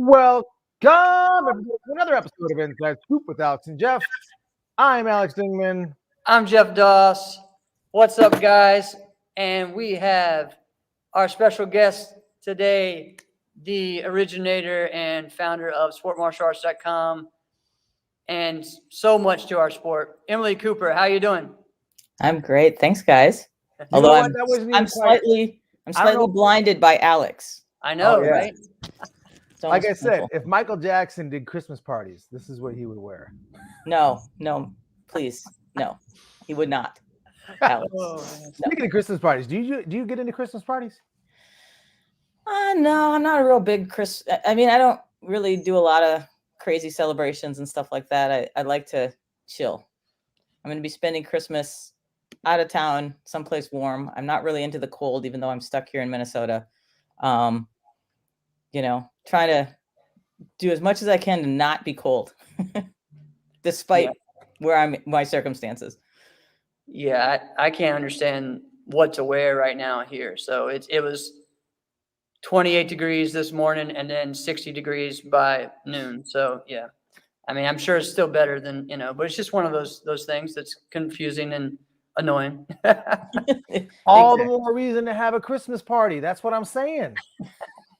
Welcome everybody, to another episode of Inside Scoop with Alex and Jeff. I'm Alex Dingman. I'm Jeff Doss. What's up, guys? And we have our special guest today, the originator and founder of sportmartialarts.com and so much to our sport, Emily Cooper. How you doing? I'm great. Thanks, guys. You know Although what? That wasn't even I'm quite- slightly I don't know. blinded by Alex. I know, yeah. right? It's Like almost I said, painful. if Michael Jackson did Christmas parties, this is what he would wear. No, please, no, he would not. Alex. Oh, man. Speaking of Christmas parties, do you get into Christmas parties? No, I'm not a real big I mean, I don't really do a lot of crazy celebrations and stuff like that. I like to chill. I'm going to be spending Christmas out of town, someplace warm. I'm not really into the cold, even though I'm stuck here in Minnesota. Trying to do as much as I can to not be cold, despite my circumstances. Yeah, I can't understand what to wear right now here. So it was 28 degrees this morning and then 60 degrees by noon. So yeah, I mean, I'm sure it's still better than, but it's just one of those things that's confusing and annoying. All the more reason to have a Christmas party. That's what I'm saying.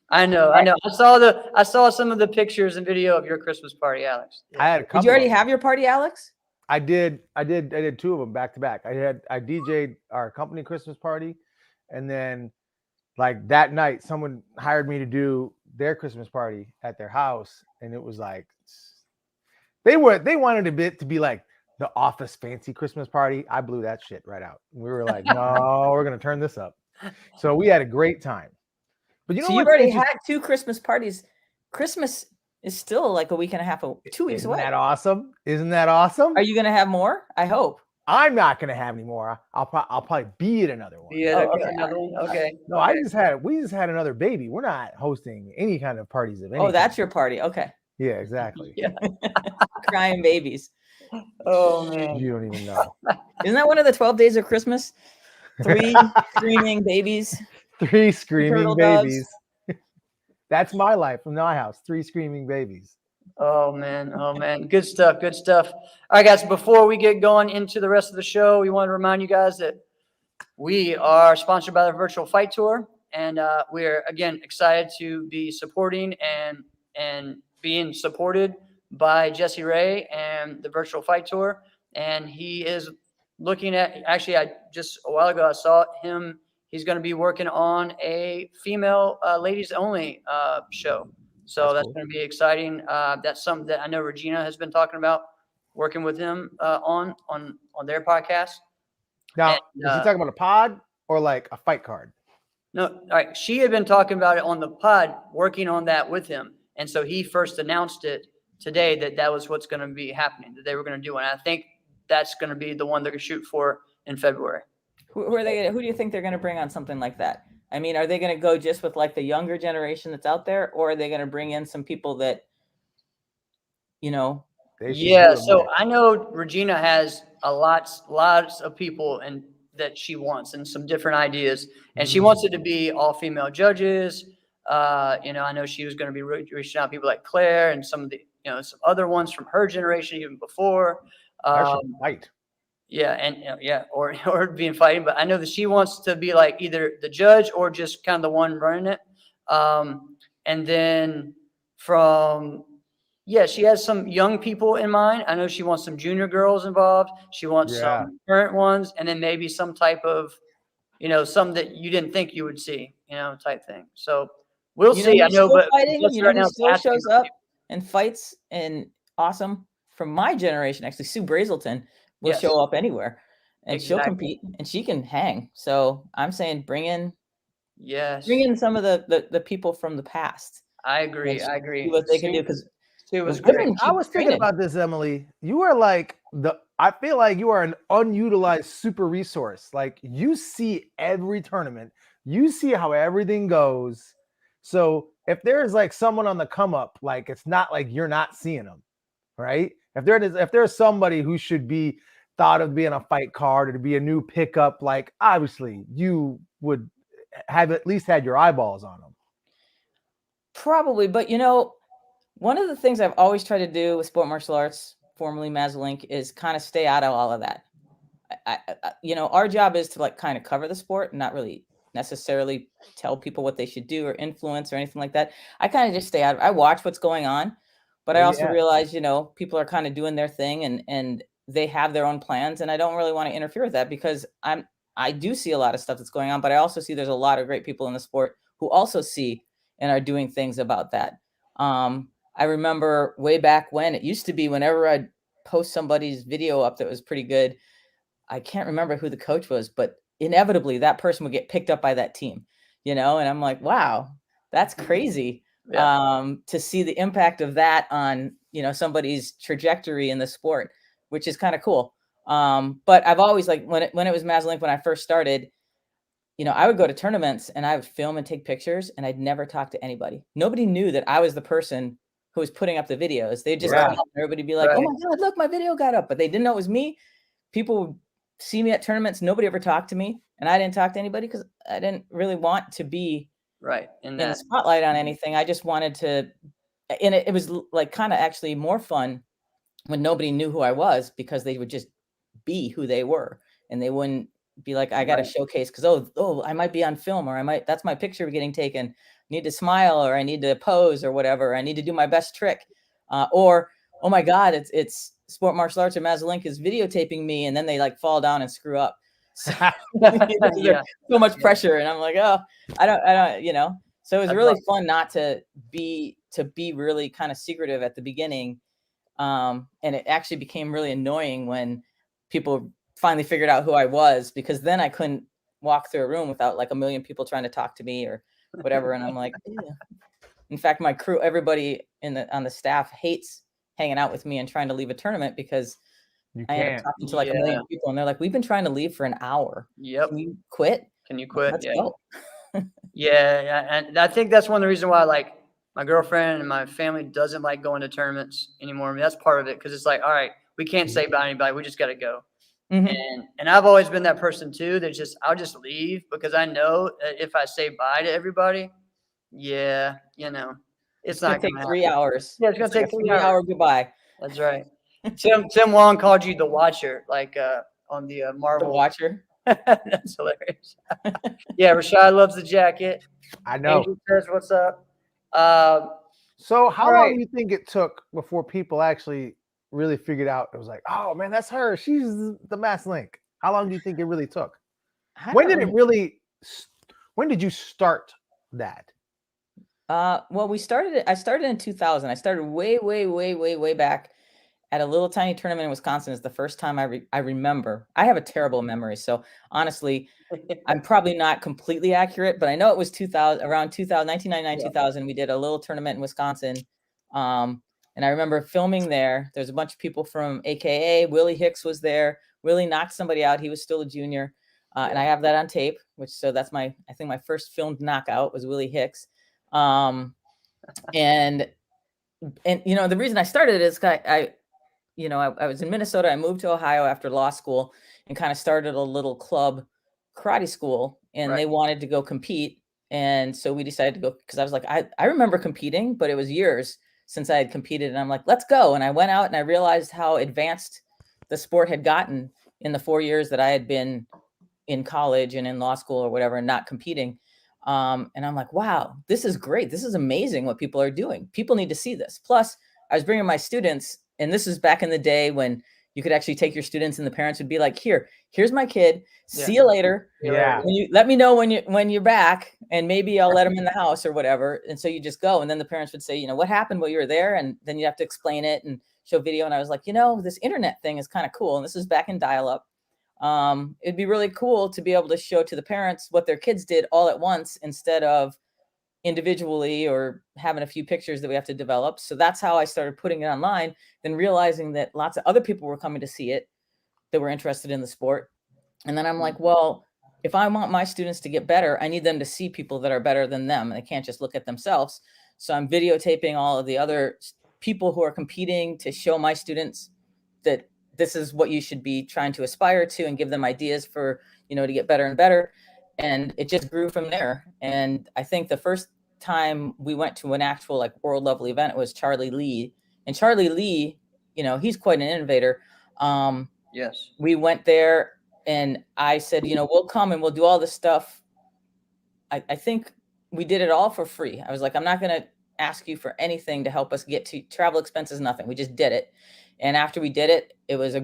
I know. I saw some of the pictures and video of your Christmas party, Alex. I had a couple. Did you already of them. have your party, Alex? I did two of them back to back. I DJ'd our company Christmas party, and then like that night, someone hired me to do their Christmas party at their house, and it was like they wanted a bit to be like the office fancy Christmas party. I blew that shit right out. We were like, no, we're gonna turn this up. So we had a great time. But So you've already had two Christmas parties. Christmas is still like a week and a half, 2 weeks away. Isn't that awesome? Isn't that awesome? Are you going to have more? I hope. I'm not gonna have any more. I'll probably be at another one. Yeah, Oh, okay. another one? Okay. No, we just had another baby. We're not hosting any kind of parties of any Oh, that's kind. your party. Okay. Yeah, exactly. Yeah. Crying babies. Oh man. You don't even know. Isn't that one of the 12 days of Christmas? 3 screaming babies. 3 screaming Turtle doves. babies. That's my life in my house. 3 screaming babies. Oh man. Good stuff. All right, guys, before we get going into the rest of the show, we want to remind you guys that we are sponsored by the Virtual Fight Tour, and we're again excited to be supporting and being supported by Jesse Ray and the Virtual Fight Tour. And he is looking at, actually, I just a while ago I saw him. He's going to be working on a female ladies only show. So that's cool. going to be exciting. That's something that I know Regina has been talking about, working with him on their podcast. Now, And, is he talking about a pod or like a fight card? No, all right. She had been talking about it on the pod, working on that with him. And so he first announced it today that was what's going to be happening, that they were going to do. And I think that's going to be the one they're going to shoot for in February. Who are they? Who do you think they're going to bring on something like that? I mean, are they going to go just with like the younger generation that's out there, or are they going to bring in some people that, They should Yeah, do a so mix. I know Regina has lots of people and that she wants and some different ideas, and she wants it to be all female judges. I know she was going to be reaching out to people like Claire and some of the some other ones from her generation even before. That should fight. Yeah, and or being fighting, but I know that she wants to be like either the judge or just kind of the one running it. And then she has some young people in mind. I know she wants some junior girls involved. She wants some current ones, and then maybe some type of, some that you didn't think you would see, type thing. So we'll see. I know, but fighting, just right now, still asking shows for up people. and fights and awesome from my generation. Actually, Sue Brazelton will Yes. show up anywhere, and she'll Exactly. compete and she can hang. So I'm saying bring in Yes, some of the people from the past. I agree. and see what they can do, because Sue was women great. I keep was thinking training. about this, Emily. You are like I feel like you are an unutilized super resource. Like you see every tournament, you see how everything goes. So if there's like someone on the come up, like it's not like you're not seeing them, right? If there's somebody who should be thought of being a fight card or to be a new pickup, like obviously you would have at least had your eyeballs on them. Probably, but one of the things I've always tried to do with sport martial arts, formerly Maslink, is kind of stay out of all of that. Our job is to like kind of cover the sport and not really necessarily tell people what they should do or influence or anything like that. I kind of just stay out. I watch what's going on, but I also realize, people are kind of doing their thing and they have their own plans, and I don't really want to interfere with that because I do see a lot of stuff that's going on, but I also see there's a lot of great people in the sport who also see and are doing things about that. I remember way back when it used to be whenever I'd post somebody's video up that was pretty good, I can't remember who the coach was, but inevitably that person would get picked up by that team, and I'm like, wow, that's crazy. To see the impact of that on, somebody's trajectory in the sport, which is kind of cool. But I've always like when it was Maslink, when I first started, I would go to tournaments and I would film and take pictures and I'd never talk to anybody. Nobody knew that I was the person who was putting up the videos. They'd just everybody be like, oh my God, look, my video got up, but they didn't know it was me. People would see me at tournaments. Nobody ever talked to me, and I didn't talk to anybody because I didn't really want to be in the spotlight on anything. I just wanted to, and it was like kind of actually more fun when nobody knew who I was because they would just be who they were, and they wouldn't be like, I got to showcase because I might be on film, or that's my picture getting taken. I need to smile, or I need to pose, or whatever. I need to do my best trick, or oh my God, it's Sport Martial Arts or Maslink is videotaping me, and then they like fall down and screw up. So, so much pressure, and I'm like, oh, I don't. So it was really fun not to be really kind of secretive at the beginning, and it actually became really annoying when people finally figured out who I was, because then I couldn't walk through a room without like a million people trying to talk to me or whatever, and I'm like, yeah. In fact, my crew, everybody on the staff hates hanging out with me and trying to leave a tournament because I end up talking to like a million people, and they're like, we've been trying to leave for an hour. Yep. Can you quit? Let's go. And I think that's one of the reasons why like my girlfriend and my family doesn't like going to tournaments anymore. I mean, that's part of it, because it's like, all right, we can't say bye to anybody. We just got to go. Mm-hmm. And I've always been that person too. I'll just leave because I know that if I say bye to everybody, it's not going to take 3 hours. Yeah, it's going to take 3 hour goodbye. That's right. Tim Long called you the Watcher, like on the Marvel. The Watcher. That's hilarious. Yeah, Rashad loves the jacket. I know. Andrew says, what's up? So how long do you think it took before people actually really figured out it was like, oh man, that's her. She's the Maslink. How long do you think it really took? When did you start that? Well, I started in 2000. I started way back at a little tiny tournament in Wisconsin. Is the first time I remember. I have a terrible memory, so honestly, I'm probably not completely accurate, but I know it was 2000, around 2000, 1999, 2000. We did a little tournament in Wisconsin, and I remember filming there. There's a bunch of people from AKA. Willie Hicks was there. Willie knocked somebody out. He was still a junior, and I have that on tape. That's I think my first filmed knockout was Willie Hicks. And the reason I started it is I was in Minnesota. I moved to Ohio after law school and kind of started a little club karate school, and they wanted to go compete. And so we decided to go, because I was like, I remember competing, but it was years since I had competed. And I'm like, let's go. And I went out and I realized how advanced the sport had gotten in the 4 years that I had been in college and in law school or whatever, and not competing. And I'm like, wow, this is great. This is amazing what people are doing. People need to see this. Plus, I was bringing my students, and this is back in the day when you could actually take your students and the parents would be like, here's my kid. See you later. Yeah. Let me know when you're back, and maybe I'll let them in the house or whatever. And so you just go. And then the parents would say, what happened while you were there? And then you have to explain it and show video. And I was like, this internet thing is kind of cool. And this is back in dial-up. It'd be really cool to be able to show to the parents what their kids did all at once instead of individually or having a few pictures that we have to develop. So that's how I started putting it online, then realizing that lots of other people were coming to see it that were interested in the sport. And then I'm like, well, if I want my students to get better, I need them to see people that are better than them. And they can't just look at themselves. So I'm videotaping all of the other people who are competing to show my students that this is what you should be trying to aspire to, and give them ideas for, to get better and better. And it just grew from there. And I think the first time we went to an actual like world level event, it was Charlie Lee. And Charlie Lee, he's quite an innovator. Yes. We went there and I said, we'll come and we'll do all this stuff. I think we did it all for free. I was like, I'm not going to ask you for anything to help us get to travel expenses, nothing. We just did it. And after we did it, it was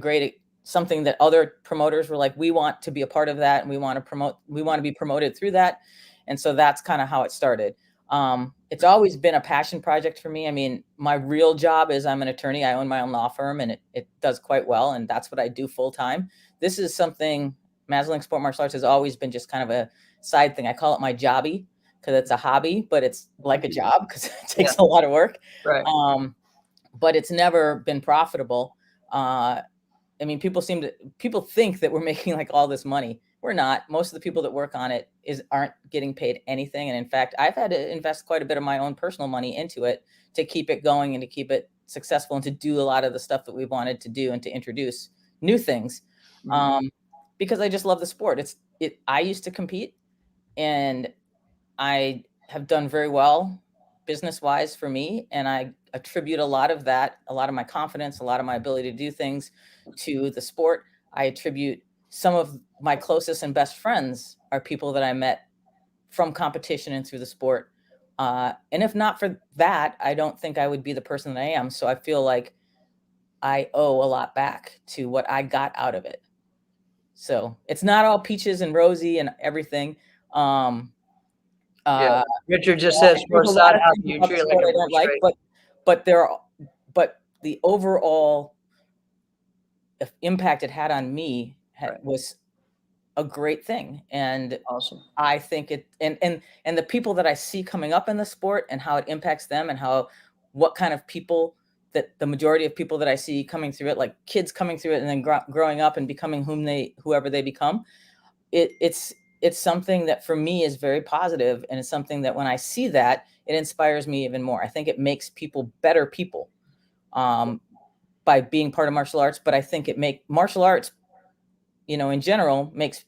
something that other promoters were like, we want to be a part of that. And we want to be promoted through that. And so that's kind of how it started. It's always been a passion project for me. I mean, my real job is I'm an attorney. I own my own law firm and it does quite well. And that's what I do full time. This is something Maslink Sport Martial Arts has always been just kind of a side thing. I call it my jobby because it's a hobby, but it's like a job because it takes a lot of work. Right. But it's never been profitable. I mean, people think that we're making like all this money. We're not. Most of the people that work on it aren't getting paid anything. And in fact, I've had to invest quite a bit of my own personal money into it to keep it going and to keep it successful and to do a lot of the stuff that we wanted to do and to introduce new things. Because I just love the sport. I used to compete and I have done very well business-wise for me. And I attribute a lot of my confidence, a lot of my ability to do things to the sport. I attribute some of my closest and best friends are people that I met from competition and through the sport. And if not for that, I don't think I would be the person that I am. So I feel like I owe a lot back to what I got out of it. So it's not all peaches and rosy and everything. Richard just says for a side how you treat it like I don't like, but the overall impact it had on me was a great thing. And awesome. I think and the people that I see coming up in the sport and how it impacts them and what kind of people that the majority of people that I see coming through it, like kids coming through it and then growing up and becoming whoever they become, it's something that for me is very positive, and it's something that when I see that, it inspires me even more. I think it makes people better people by being part of martial arts, but I think martial arts, in general, makes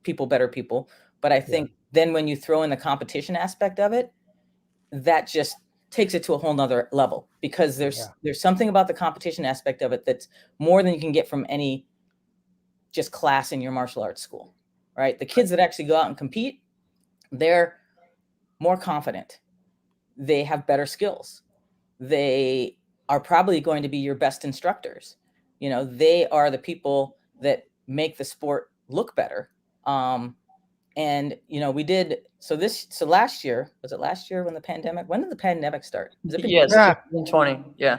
people better people. But I think then when you throw in the competition aspect of it, that just takes it to a whole nother level, because there's something about the competition aspect of it that's more than you can get from any just class in your martial arts school, right? The kids that actually go out and compete, they're more confident. They have better skills. They are probably going to be your best instructors. They are the people that make the sport look better. And we did so last year, was it last year when the pandemic? When did the pandemic start? Was it yes, 2020. Yeah.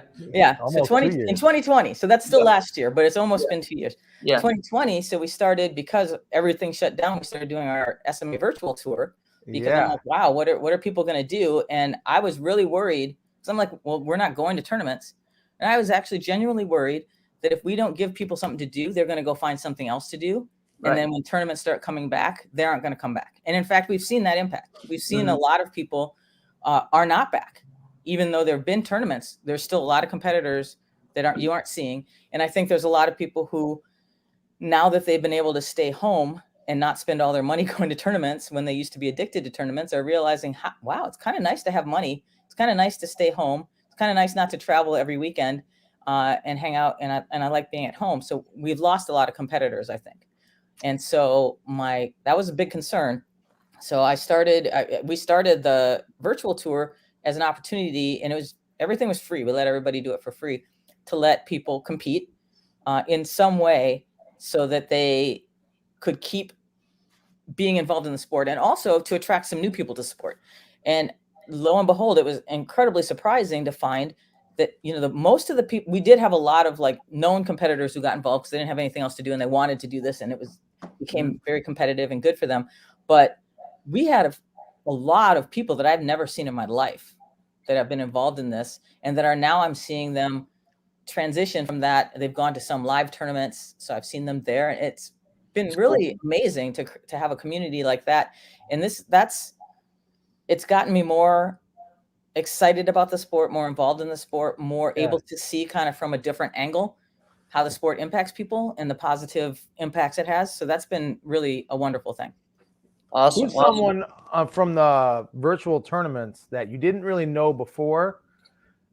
So 2020. So that's still last year, but it's almost been 2 years. 2020. So we started, because everything shut down, we started doing our SMA virtual tour, because I'm like, wow, what are people going to do? And I was really worried, because I'm like, well, we're not going to tournaments. And I was actually genuinely worried that if we don't give people something to do, they're going to go find something else to do. And then when tournaments start coming back, they aren't going to come back. And in fact, we've seen that impact. We've seen a lot of people are not back. Even though there have been tournaments, there's still a lot of competitors that you aren't seeing. And I think there's a lot of people who, now that they've been able to stay home and not spend all their money going to tournaments when they used to be addicted to tournaments, are realizing, wow, it's kind of nice to have money. It's kind of nice to stay home. It's kind of nice not to travel every weekend and hang out. And I like being at home. So we've lost a lot of competitors, I think. And so that was a big concern. So we started the virtual tour as an opportunity, and everything was free. We let everybody do it for free, to let people compete in some way so that they could keep being involved in the sport, and also to attract some new people to sport. And lo and behold, it was incredibly surprising to find that, most of the people, we did have a lot of like known competitors who got involved because they didn't have anything else to do and they wanted to do this, and became very competitive and good for them. But we had a lot of people that I've never seen in my life that have been involved in this, and that are now, I'm seeing them transition from that. They've gone to some live tournaments. So I've seen them there. It's been really amazing to have a community like that. And it's gotten me more excited about the sport, more involved in the sport, more able to see kind of from a different angle how the sport impacts people and the positive impacts it has. So that's been really a wonderful thing. Awesome. Who's someone from the virtual tournaments that you didn't really know before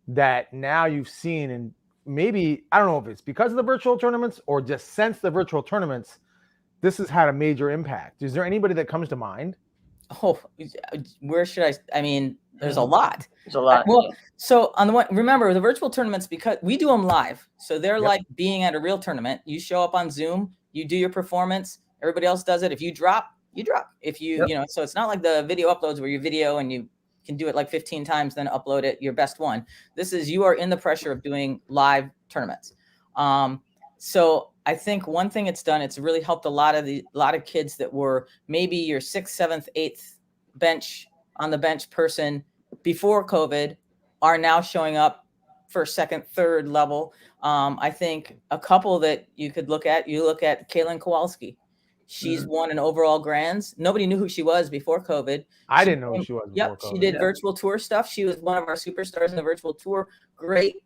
that now you've seen, and maybe, I don't know if it's because of the virtual tournaments or just since the virtual tournaments, this has had a major impact. Is there anybody that comes to mind? Oh, where should I mean, there's a lot. There's a lot. Well, so on the one, remember the virtual tournaments, because we do them live. So they're Yep. like being at a real tournament. You show up on Zoom, you do your performance, everybody else does it. If you drop, you drop. If you, Yep. so it's not like the video uploads where you video and you can do it like 15 times, then upload it, your best one. This is, you are in the pressure of doing live tournaments. So I think one thing it's done, it's really helped a lot of kids that were maybe your 6th, 7th, 8th bench on the bench person before COVID are now showing up for 2nd, 3rd level. I think a couple that you could look at, Kaylin Kowalski. She's won an overall grands. Nobody knew who she was before COVID. I didn't know who she was before Yep, COVID. she did virtual tour stuff. She was one of our superstars in the virtual tour. Great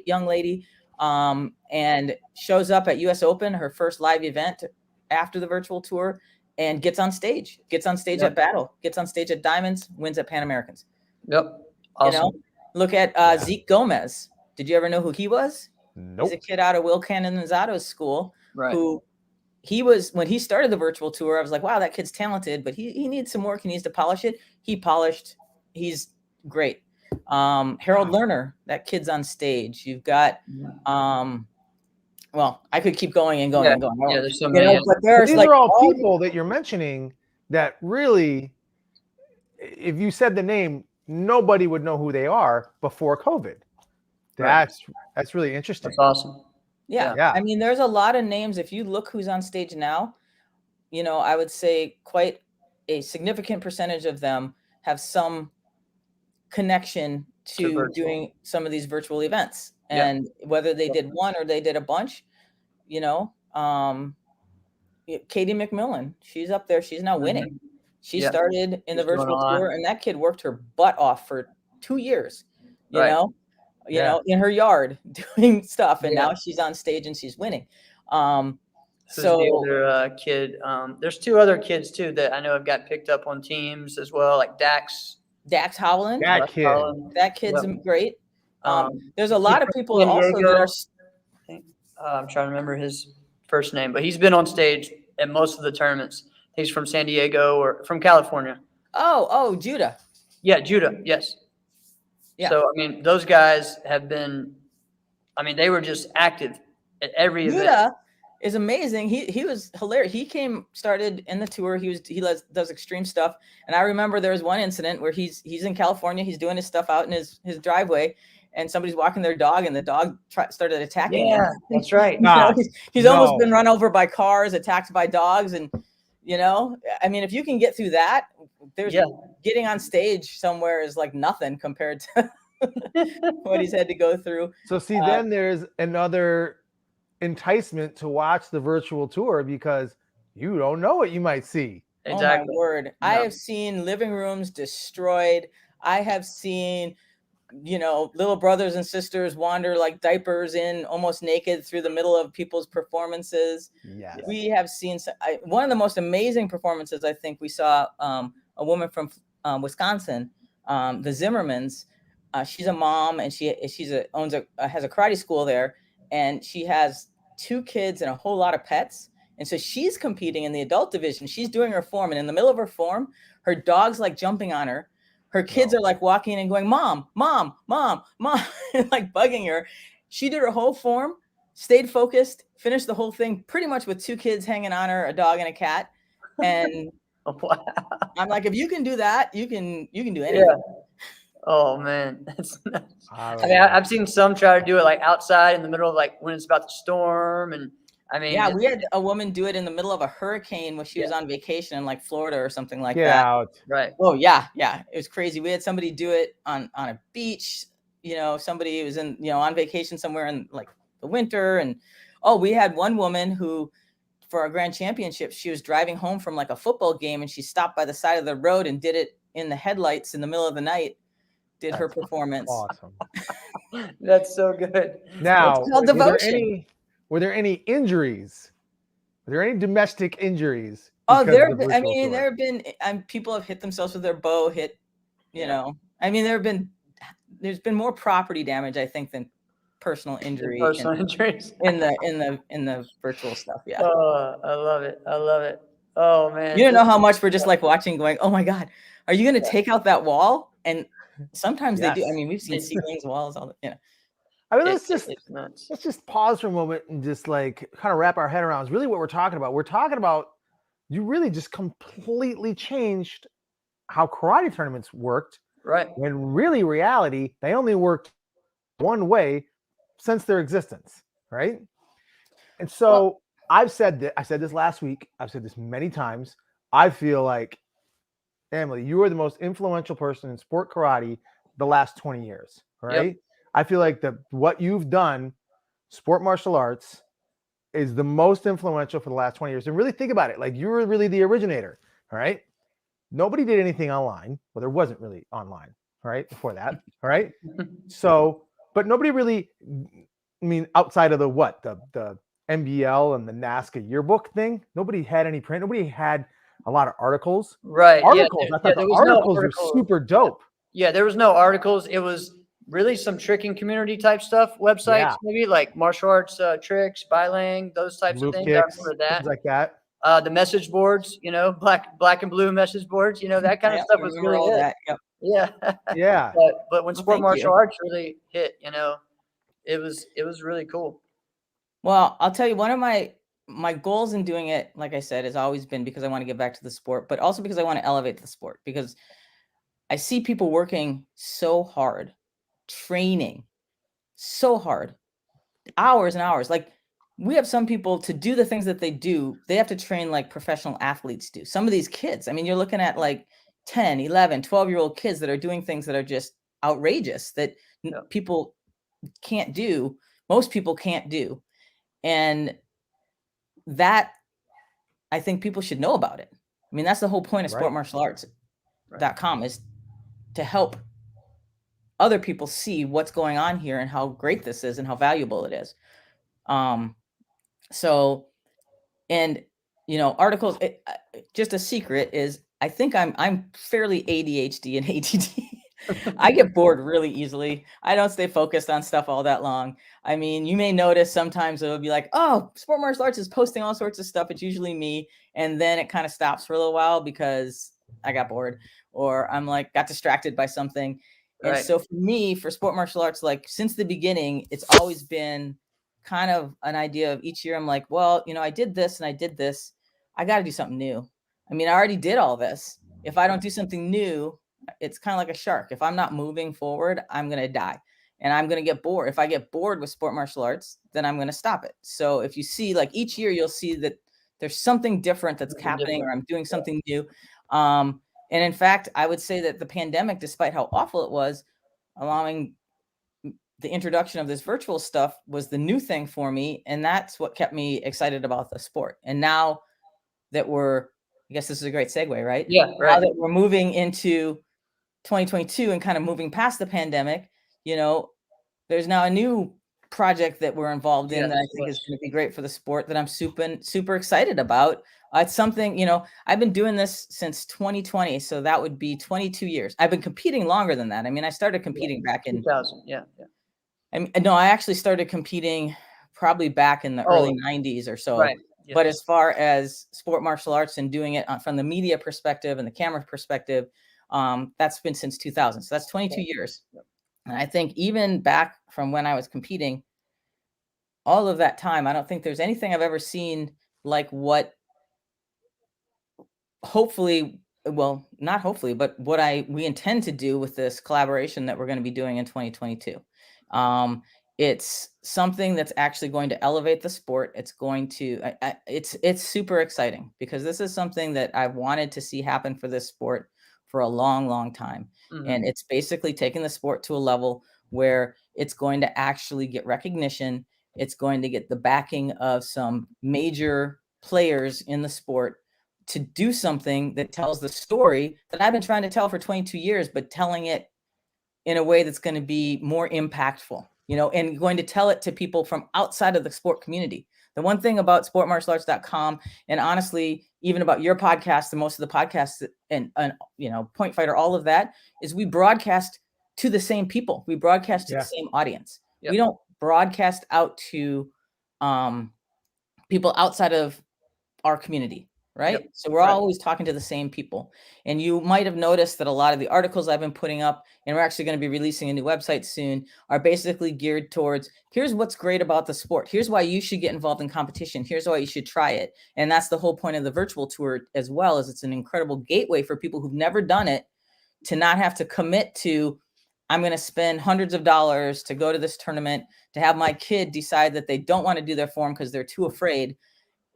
young lady. And shows up at US Open, her first live event after the virtual tour, and gets on stage at Battle, gets on stage at Diamonds, wins at Pan Americans. Yep. Awesome. Look at Zeke Gomez. Did you ever know who he was? Nope. He's a kid out of Will Canonizato's school, Right. who he was, when he started the virtual tour, I was like, wow, that kid's talented, but he needs some work. He needs to polish it. He polished. He's great. Harold Lerner, that kid's on stage. You've got, well, I could keep going and going and going. Yeah, there's so many. But there's these like are all people that you're mentioning that really, if you said the name, nobody would know who they are before COVID. That's really interesting. That's awesome. Yeah. I mean, there's a lot of names. If you look who's on stage now, I would say quite a significant percentage of them have some connection to doing some of these virtual events. And whether they did one or they did a bunch, Katie McMillan, she's up there. She's now winning. She started in the virtual tour, and that kid worked her butt off for 2 years, you know, in her yard doing stuff. And now she's on stage and she's winning. So the other kid, there's 2 other kids too that I know have got picked up on teams as well, like Dax Howland. That kid's great. There's a lot of people also that are. I'm trying to remember his first name, but he's been on stage at most of the tournaments. He's from San Diego or from California. Oh, Judah. Yeah, Judah. Yes. Yeah. So, I mean, those guys have been, they were just active at every event. Judah is amazing. He was hilarious. He started in the tour. He does extreme stuff. And I remember there was one incident where he's in California. He's doing his stuff out in his driveway, and somebody's walking their dog, and the dog started attacking him. That's right. He's almost been run over by cars, attacked by dogs. And, if you can get through that, there's getting on stage somewhere is like nothing compared to what he's had to go through. So see, then there's another enticement to watch the virtual tour because you don't know what you might see. Exactly. Oh my word. Yeah. I have seen living rooms destroyed. I have seen, little brothers and sisters wander like diapers in almost naked through the middle of people's performances. Yes. We have seen one of the most amazing performances. I think we saw a woman from Wisconsin, the Zimmermans. She's a mom, and has a karate school there, and she has 2 kids and a whole lot of pets. And so she's competing in the adult division. She's doing her form, and in the middle of her form, her dog's like jumping on her. Her kids are like walking in and going, "Mom, mom, mom, mom," and like bugging her. She did her whole form, stayed focused, finished the whole thing pretty much with 2 kids hanging on her, a dog and a cat. And I'm like, if you can do that, you can do anything. Yeah. Oh man, that's nuts. I've seen some try to do it like outside in the middle of like when it's about to storm, and we had a woman do it in the middle of a hurricane when she was on vacation in like Florida or something like that. Get out. Right. Oh yeah, it was crazy. We had somebody do it on a beach. Somebody was in on vacation somewhere in like the winter, and we had one woman who, for our grand championship, she was driving home from like a football game, and she stopped by the side of the road and did it in the headlights in the middle of the night. Did her performance. Awesome. That's so good. Now, devotion. Were there any injuries? Were there any domestic injuries Oh, because of there. the I virtual mean, tour. there have been people have hit themselves with their bow. Hit, you Yeah. know. I mean, there's been more property damage, I think, than personal injury Personal injuries. in the virtual stuff. Yeah. Oh, I love it. I love it. Oh man. You don't know how much we're just like watching, going, "Oh my God, are you going to Yeah. take out that wall?" And sometimes they do. I Yes. mean, we've seen It- ceilings, walls, all. I mean, it's nuts. let's just pause for a moment and just like kind of wrap our head around. It's really what we're talking about. We're talking about you really just completely changed how karate tournaments worked. Right. When really, reality, they only worked one way since their existence, right? And so I've said that. I said this last week. I've said this many times. I feel like, Emily, you are the most influential person in sport karate the last 20 years, right? I feel like what you've done, sport martial arts, is the most influential for the last 20 years. And really think about it. Like, you were really the originator, all right? Nobody did anything online. Well, there wasn't really online, right? Before that, all right? So, but nobody really, I mean, outside of the MBL and the NASCA yearbook thing, nobody had any print. Nobody had a lot of articles. Right. Articles. I thought there the was no articles were article. super dope. Yeah, there was no articles. It was really some tricking community type stuff, websites, Yeah. maybe like martial arts tricks, Bylang, those types of Blue things. kicks, I remember that. things like that. The message boards, black and blue message boards, that kind of Yeah, stuff I was remember really all good. that. Yep. Yeah. Yeah. But when Well, sport thank martial you. arts really hit, it was really cool. Well, I'll tell you, one of my goals in doing it, like I said, has always been because I want to get back to the sport, but also because I want to elevate the sport, because I see people working so hard, training so hard, hours and hours. Like, we have some people to do the things that they do, they have to train like professional athletes do. Some of these kids, I mean, you're looking at like 10, 11, 12-year-old kids that are doing things that are just outrageous that Yeah. people can't do. Most people can't do. And that, I think people should know about it. I mean, that's the whole point of Right. sportmartialarts.com, is to help other people see what's going on here and how great this is and how valuable it is. So, and articles, just a secret is, I think I'm fairly ADHD and ADD. I get bored really easily. I don't stay focused on stuff all that long. I mean, you may notice sometimes it'll be like, oh, Sport Martial Arts is posting all sorts of stuff. It's usually me. And then it kind of stops for a little while because I got bored, or I'm like, got distracted by something. And Right. so for me, for Sport Martial Arts, like since the beginning, it's always been kind of an idea of each year. I'm like, well, I did this and I did this. I got to do something new. I mean, I already did all this. If I don't do something new, it's kind of like a shark. If I'm not moving forward, I'm going to die and I'm going to get bored. If I get bored with sport martial arts, then I'm going to stop it. So if you see, like each year, you'll see that there's something different that's happening, or I'm doing something new. And in fact, I would say that the pandemic, despite how awful it was, allowing the introduction of this virtual stuff was the new thing for me. And that's what kept me excited about the sport. And now that I guess this is a great segue, right? Yeah, right. Now that we're moving into 2022 and kind of moving past the pandemic, there's now a new project that we're involved in that I think is going to be great for the sport, that I'm super excited about. It's something, I've been doing this since 2020. So that would be 22 years. I've been competing longer than that. I mean, I started competing back in 2000. Yeah. no, I actually started competing probably back in the early 90s or so. Right. Yes. But as far as sport martial arts and doing it from the media perspective and the camera perspective, that's been since 2000. So that's 22 years. Yep. And I think even back from when I was competing, all of that time, I don't think there's anything I've ever seen like what hopefully, well, not hopefully, but what we intend to do with this collaboration that we're going to be doing in 2022. It's something that's actually going to elevate the sport. It's going to, it's super exciting, because this is something that I've wanted to see happen for this sport for a long, long time. Mhm. And it's basically taking the sport to a level where it's going to actually get recognition. It's going to get the backing of some major players in the sport to do something that tells the story that I've been trying to tell for 22 years, but telling it in a way that's going to be more impactful, and going to tell it to people from outside of the sport community. The one thing about sportmartialarts.com, and honestly, even about your podcast and most of the podcasts and you know, Point Fighter, all of that, is we broadcast to the same people. We broadcast to the same audience. Yep. We don't broadcast out to people outside of our community, right? Yep. So we're always talking to the same people. And you might have noticed that a lot of the articles I've been putting up, and we're actually going to be releasing a new website soon, are basically geared towards, here's what's great about the sport. Here's why you should get involved in competition. Here's why you should try it. And that's the whole point of the virtual tour as well, is it's an incredible gateway for people who've never done it to not have to commit to, I'm going to spend hundreds of dollars to go to this tournament, to have my kid decide that they don't want to do their form because they're too afraid.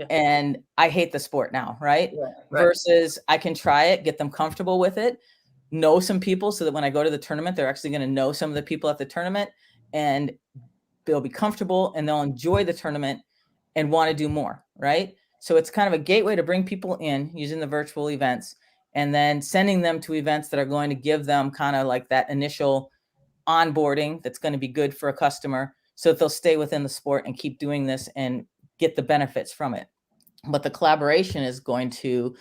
And I hate the sport now, right? Versus I can try it, get them comfortable with it, know some people so that when I go to the tournament, they're actually going to know some of the people at the tournament and they'll be comfortable and they'll enjoy the tournament and want to do more, right? So it's kind of a gateway to bring people in using the virtual events and then sending them to events that are going to give them kind of like that initial onboarding that's going to be good for a customer so that they'll stay within the sport and keep doing this and get the benefits from it. But the collaboration is going to,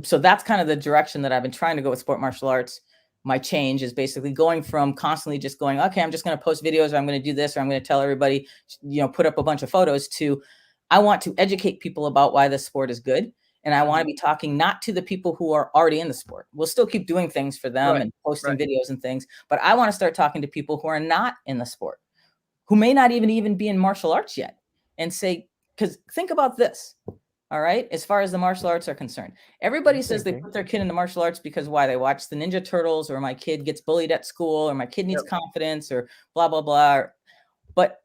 so that's kind of the direction that I've been trying to go with sport martial arts. My change is basically going from constantly just going, okay, I'm just going to post videos, or I'm going to do this, or I'm going to tell everybody, you know, put up a bunch of photos, to I want to educate people about why this sport is good. And I want to be talking not to the people who are already in the sport. We'll still keep doing things for them and posting videos and things, but I want to start talking to people who are not in the sport, who may not even be in martial arts yet, and say, because think about this, all right? As far as the martial arts are concerned, everybody says they put their kid into martial arts because why? They watch the Ninja Turtles, or my kid gets bullied at school, or my kid needs confidence, or blah, blah, blah. But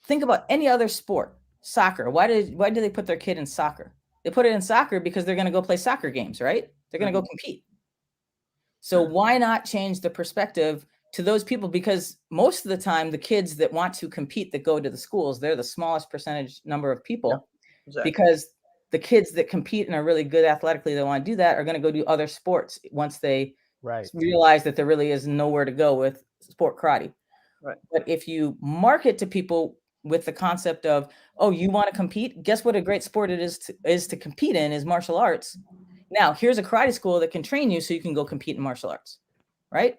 think about any other sport, soccer. Why do they put their kid in soccer? They put it in soccer because they're going to go play soccer games, right? They're going to go compete. So why not change the perspective to those people? Because most of the time, the kids that want to compete that go to the schools, they're the smallest percentage number of people, because the kids that compete and are really good athletically that want to do that are going to go do other sports once they realize that there really is nowhere to go with sport karate. But if you market to people with the concept of, oh, you want to compete? Guess what a great sport it is to compete in is martial arts. Now, here's a karate school that can train you so you can go compete in martial arts, right?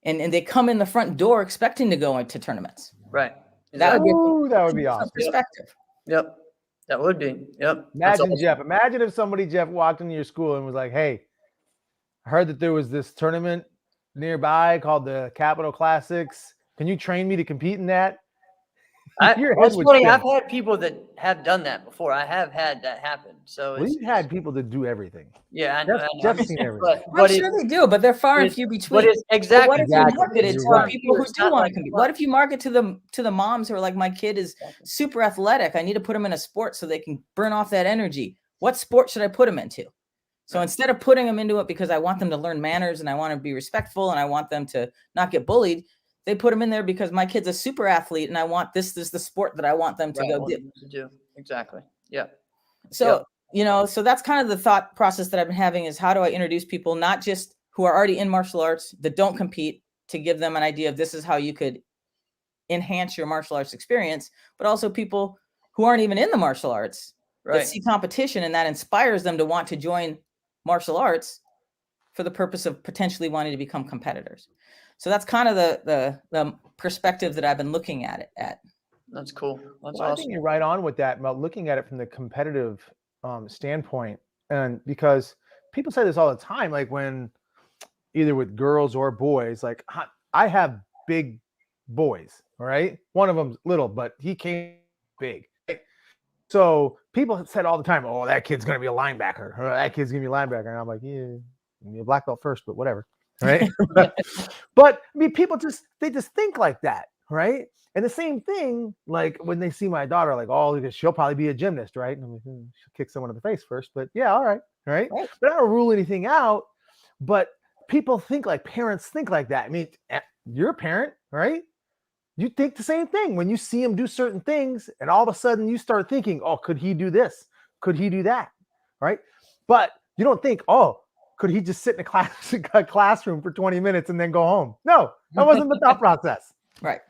And they come in the front door expecting to go into tournaments. Right. That would be awesome. Perspective. Yep. That would be. Yep. Imagine, Jeff. Imagine if somebody, Jeff, walked into your school and was like, hey, I heard that there was this tournament nearby called the Capital Classics. Can you train me to compete in that? It's funny. I've had people that have done that before. I have had that happen. So we've had people that do everything. Yeah, I know. Jeff's seen everything. I'm sure they do, but they're far and few between. Exactly. What if you market it to people who do want to compete? What if you market to the moms who are like, my kid is super athletic, I need to put them in a sport so they can burn off that energy. What sport should I put them into? So instead of putting them into it because I want them to learn manners and I want to be respectful and I want them to not get bullied, they put them in there because my kid's a super athlete and I want this is the sport that I want them to go do. Exactly. Yeah. So, you know, so that's kind of the thought process that I've been having, is how do I introduce people, not just who are already in martial arts that don't compete, to give them an idea of this is how you could enhance your martial arts experience, but also people who aren't even in the martial arts that see competition and that inspires them to want to join martial arts for the purpose of potentially wanting to become competitors. So that's kind of the perspective that I've been looking at it at. That's cool. That's awesome. I think you're right on with that about looking at it from the competitive standpoint. And because people say this all the time, like when either with girls or boys, like I have big boys, all right? One of them's little, but he came big. Right? So people said all the time, oh, that kid's going to be a linebacker, or that kid's going to be a linebacker. And I'm like, yeah, I'm a black belt first, but whatever. Right. But I mean, people just think like that. Right. And the same thing, like when they see my daughter, like, oh, she'll probably be a gymnast. Right. And I'm like, she'll kick someone in the face first. But yeah, all right. Right. But I don't rule anything out. But people think like parents think like that. I mean, you're a parent, right? You think the same thing when you see him do certain things. And all of a sudden you start thinking, oh, could he do this? Could he do that? Right. But you don't think, oh, could he just sit in a classroom for 20 minutes and then go home? No, that wasn't the thought process. Right.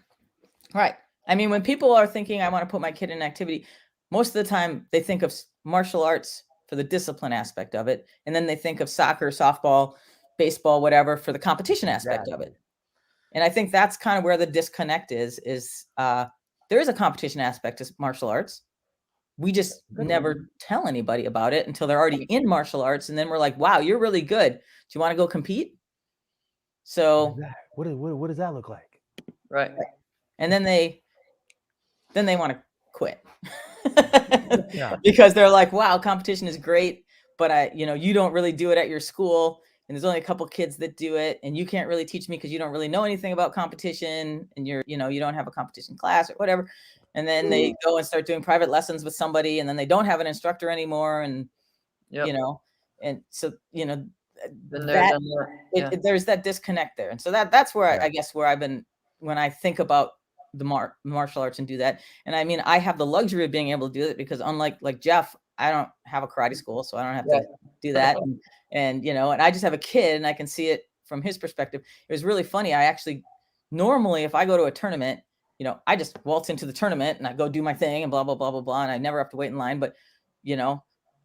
I mean, when people are thinking, I want to put my kid in an activity, most of the time they think of martial arts for the discipline aspect of it. And then they think of soccer, softball, baseball, whatever, for the competition aspect of it. And I think that's kind of where the disconnect is there is a competition aspect to martial arts. We just never tell anybody about it until they're already in martial arts. And then we're like, wow, you're really good. Do you want to go compete? So what does that look like? Right. And then they want to quit. Because they're like, wow, competition is great, but you don't really do it at your school. And there's only a couple kids that do it, and you can't really teach me because you don't really know anything about competition, and you don't have a competition class or whatever. And then they go and start doing private lessons with somebody, and then they don't have an instructor anymore, and and so there's that disconnect there, and so that's where I guess where I've been when I think about the martial arts and do that. And I mean, I have the luxury of being able to do it because unlike Jeff, I don't have a karate school, so I don't have to do that. And I just have a kid, and I can see it from his perspective. It was really funny. I actually normally, if I go to a tournament, I just waltz into the tournament and I go do my thing and blah blah blah blah blah, and I never have to wait in line. But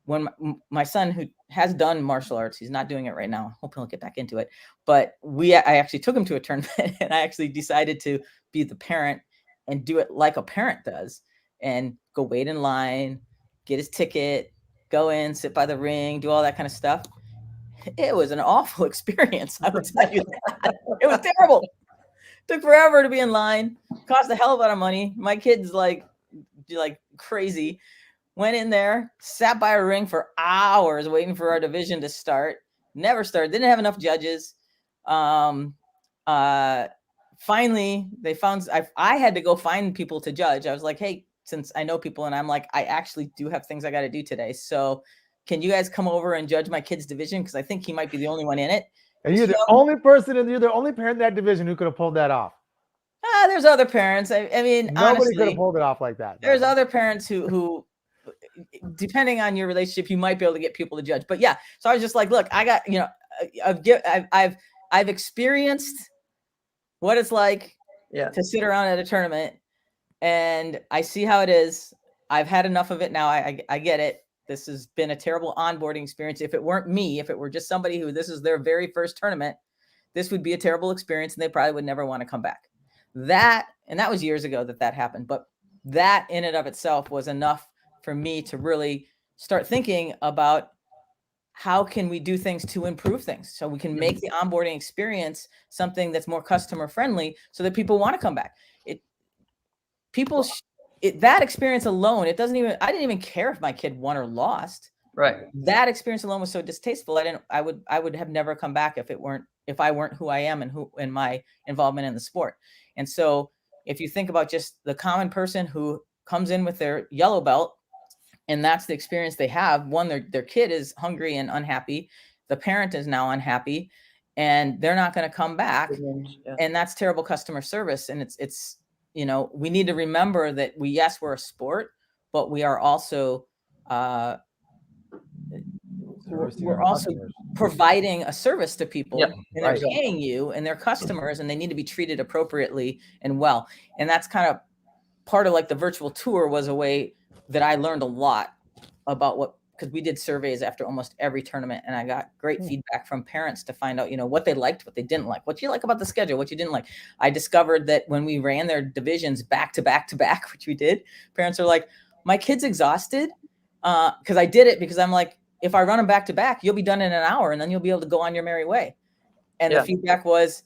when my son, who has done martial arts, he's not doing it right now. I hope he'll get back into it. But I actually took him to a tournament, and I actually decided to be the parent and do it like a parent does, and go wait in line, get his ticket, go in, sit by the ring, do all that kind of stuff. It was an awful experience, I would tell you that. It was terrible. Took forever to be in line. Cost a hell of a lot of money. My kid's like crazy. Went in there, sat by a ring for hours waiting for our division to start. Never started. Didn't have enough judges. Finally, they found I had to go find people to judge. I was like, hey, since I know people, and I'm like, I actually do have things I got to do today. So can you guys come over and judge my kid's division? Because I think he might be the only one in it. And you're the only person, and you're the only parent in that division who could have pulled that off. There's other parents. I mean, nobody honestly, could have pulled it off like that. There's other parents who, depending on your relationship, you might be able to get people to judge. But yeah, so I was just like, look, I got, I've experienced what it's like to sit around at a tournament, and I see how it is. I've had enough of it now. I get it. This has been a terrible onboarding experience. If it weren't me, if it were just somebody who this is their very first tournament, this would be a terrible experience, and they probably would never want to come back. That was years ago that happened. But that in and of itself was enough for me to really start thinking about how can we do things to improve things so we can make the onboarding experience something that's more customer friendly so that people want to come back. That experience alone, I didn't even care if my kid won or lost. Right. That experience alone was so distasteful. I would have never come back if I weren't who I am and my involvement in the sport. And so if you think about just the common person who comes in with their yellow belt, and that's the experience they have, one, their kid is hungry and unhappy. The parent is now unhappy, and they're not going to come back. Yeah. And that's terrible customer service. And it's we need to remember that we're a sport, but we are also we're also providing a service to people, and they're paying you, and they're customers, and they need to be treated appropriately and well. And that's kind of part of like the virtual tour was a way that I learned a lot about because we did surveys after almost every tournament, and I got great feedback from parents to find out, what they liked, what they didn't like, what you like about the schedule, what you didn't like. I discovered that when we ran their divisions back to back to back, which we did, parents are like, my kid's exhausted. Because I did it because I'm like, if I run them back to back, you'll be done in an hour, and then you'll be able to go on your merry way. And the feedback was,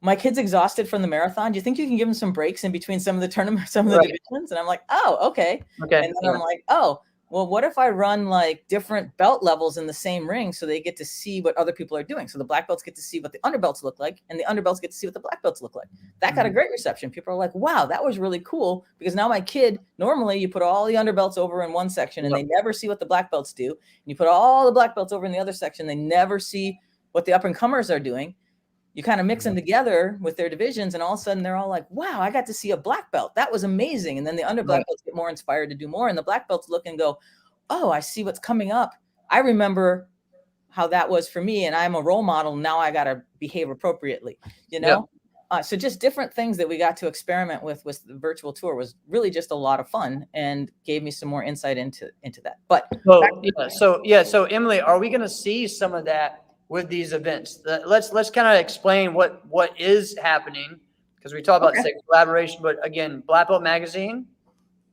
my kid's exhausted from the marathon. Do you think you can give him some breaks in between some of the tournaments, some of the divisions? And I'm like, oh, okay. And then I'm like, oh, well, what if I run like different belt levels in the same ring so they get to see what other people are doing? So the black belts get to see what the underbelts look like, and the underbelts get to see what the black belts look like. That got a great reception. People are like, wow, that was really cool, because now my kid, normally you put all the underbelts over in one section and they never see what the black belts do. And you put all the black belts over in the other section, they never see what the up and comers are doing. You kind of mix them together with their divisions, and all of a sudden they're all like, wow, I got to see a black belt. That was amazing. And then the under black belts get more inspired to do more, and the black belts look and go, oh, I see what's coming up. I remember how that was for me, and I'm a role model. Now I got to behave appropriately, So just different things that we got to experiment with the virtual tour was really just a lot of fun and gave me some more insight into that. But so Emily, are we going to see some of that with these events? Let's kind of explain what is happening, because we talked about say collaboration, but again, Black Belt Magazine,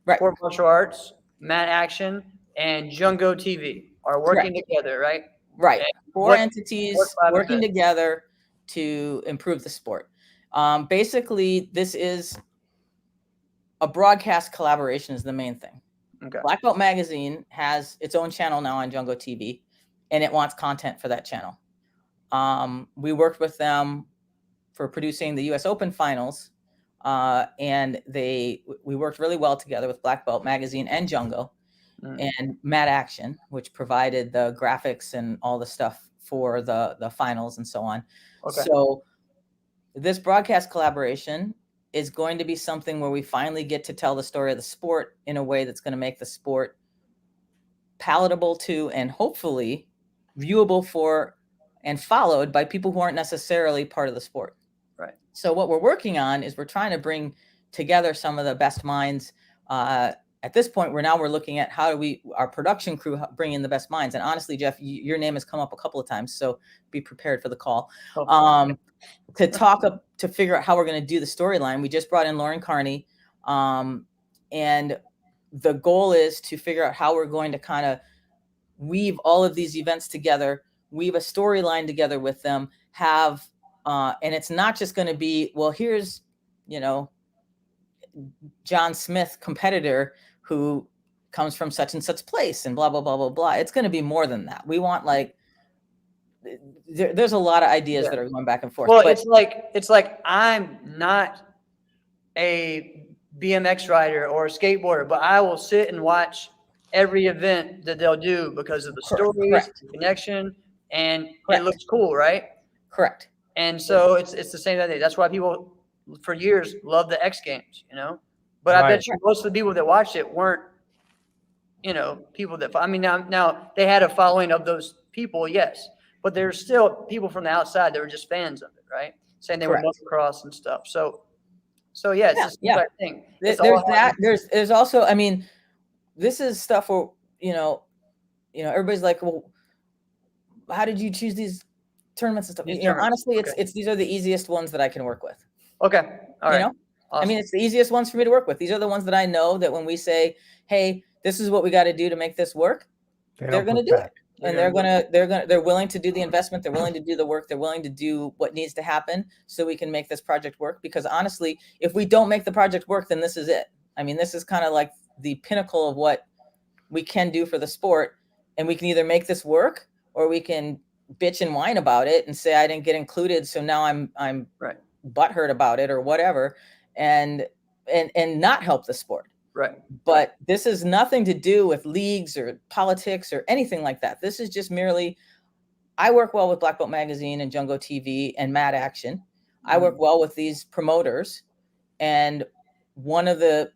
right, Sport Martial Arts, Mat Action, and Jungo TV are working together, right? Right. And 4 entities working events? together to improve the sport. Basically, this is a broadcast collaboration is the main thing. Okay. Black Belt Magazine has its own channel now on Jungo TV, and it wants content for that channel. We worked with them for producing the U.S. Open finals, and we worked really well together with Black Belt Magazine and Jungo and Mat Action, which provided the graphics and all the stuff for the finals and so on. Okay. So this broadcast collaboration is going to be something where we finally get to tell the story of the sport in a way that's going to make the sport palatable to and hopefully viewable for and followed by people who aren't necessarily part of the sport. Right. So what we're working on is we're trying to bring together some of the best minds. At this point, we're looking at how do our production crew bring in the best minds. And honestly, Jeff, your name has come up a couple of times, so be prepared for the call. To figure out how we're going to do the storyline. We just brought in Lauren Carney, and the goal is to figure out how we're going to kind of weave all of these events together, weave a storyline together with them, and it's not just going to be, well, here's, John Smith, competitor who comes from such and such place and blah, blah, blah, blah, blah. It's going to be more than that. We want there's a lot of ideas that are going back and forth. Well, but it's like I'm not a BMX rider or a skateboarder, but I will sit and watch every event that they'll do because of the stories, the connection, and it looks cool, right? Correct. And so it's the same thing. That's why people for years love the X Games, But I bet you most of the people that watched it weren't, people that, now they had a following of those people, yes. But there's still people from the outside that were just fans of it, right? Saying they were motocross and stuff. So yeah, it's the same thing. There's also, this is stuff where, everybody's like, well, how did you choose these tournaments and stuff? Honestly, it's these are the easiest ones that I can work with. Okay. All right. Awesome. It's the easiest ones for me to work with. These are the ones that I know that when we say, hey, this is what we got to do to make this work, they're going to do it. And they're willing to do the investment. They're willing to do the work. They're willing to do what needs to happen so we can make this project work. Because honestly, if we don't make the project work, then this is it. This is kind of like the pinnacle of what we can do for the sport. And we can either make this work or we can bitch and whine about it and say, I didn't get included. So now I'm butthurt about it or whatever. And not help the sport. Right. But this is nothing to do with leagues or politics or anything like that. This is just merely, I work well with Black Belt Magazine and Jungo TV and Mat Action. I work well with these promoters. And one of the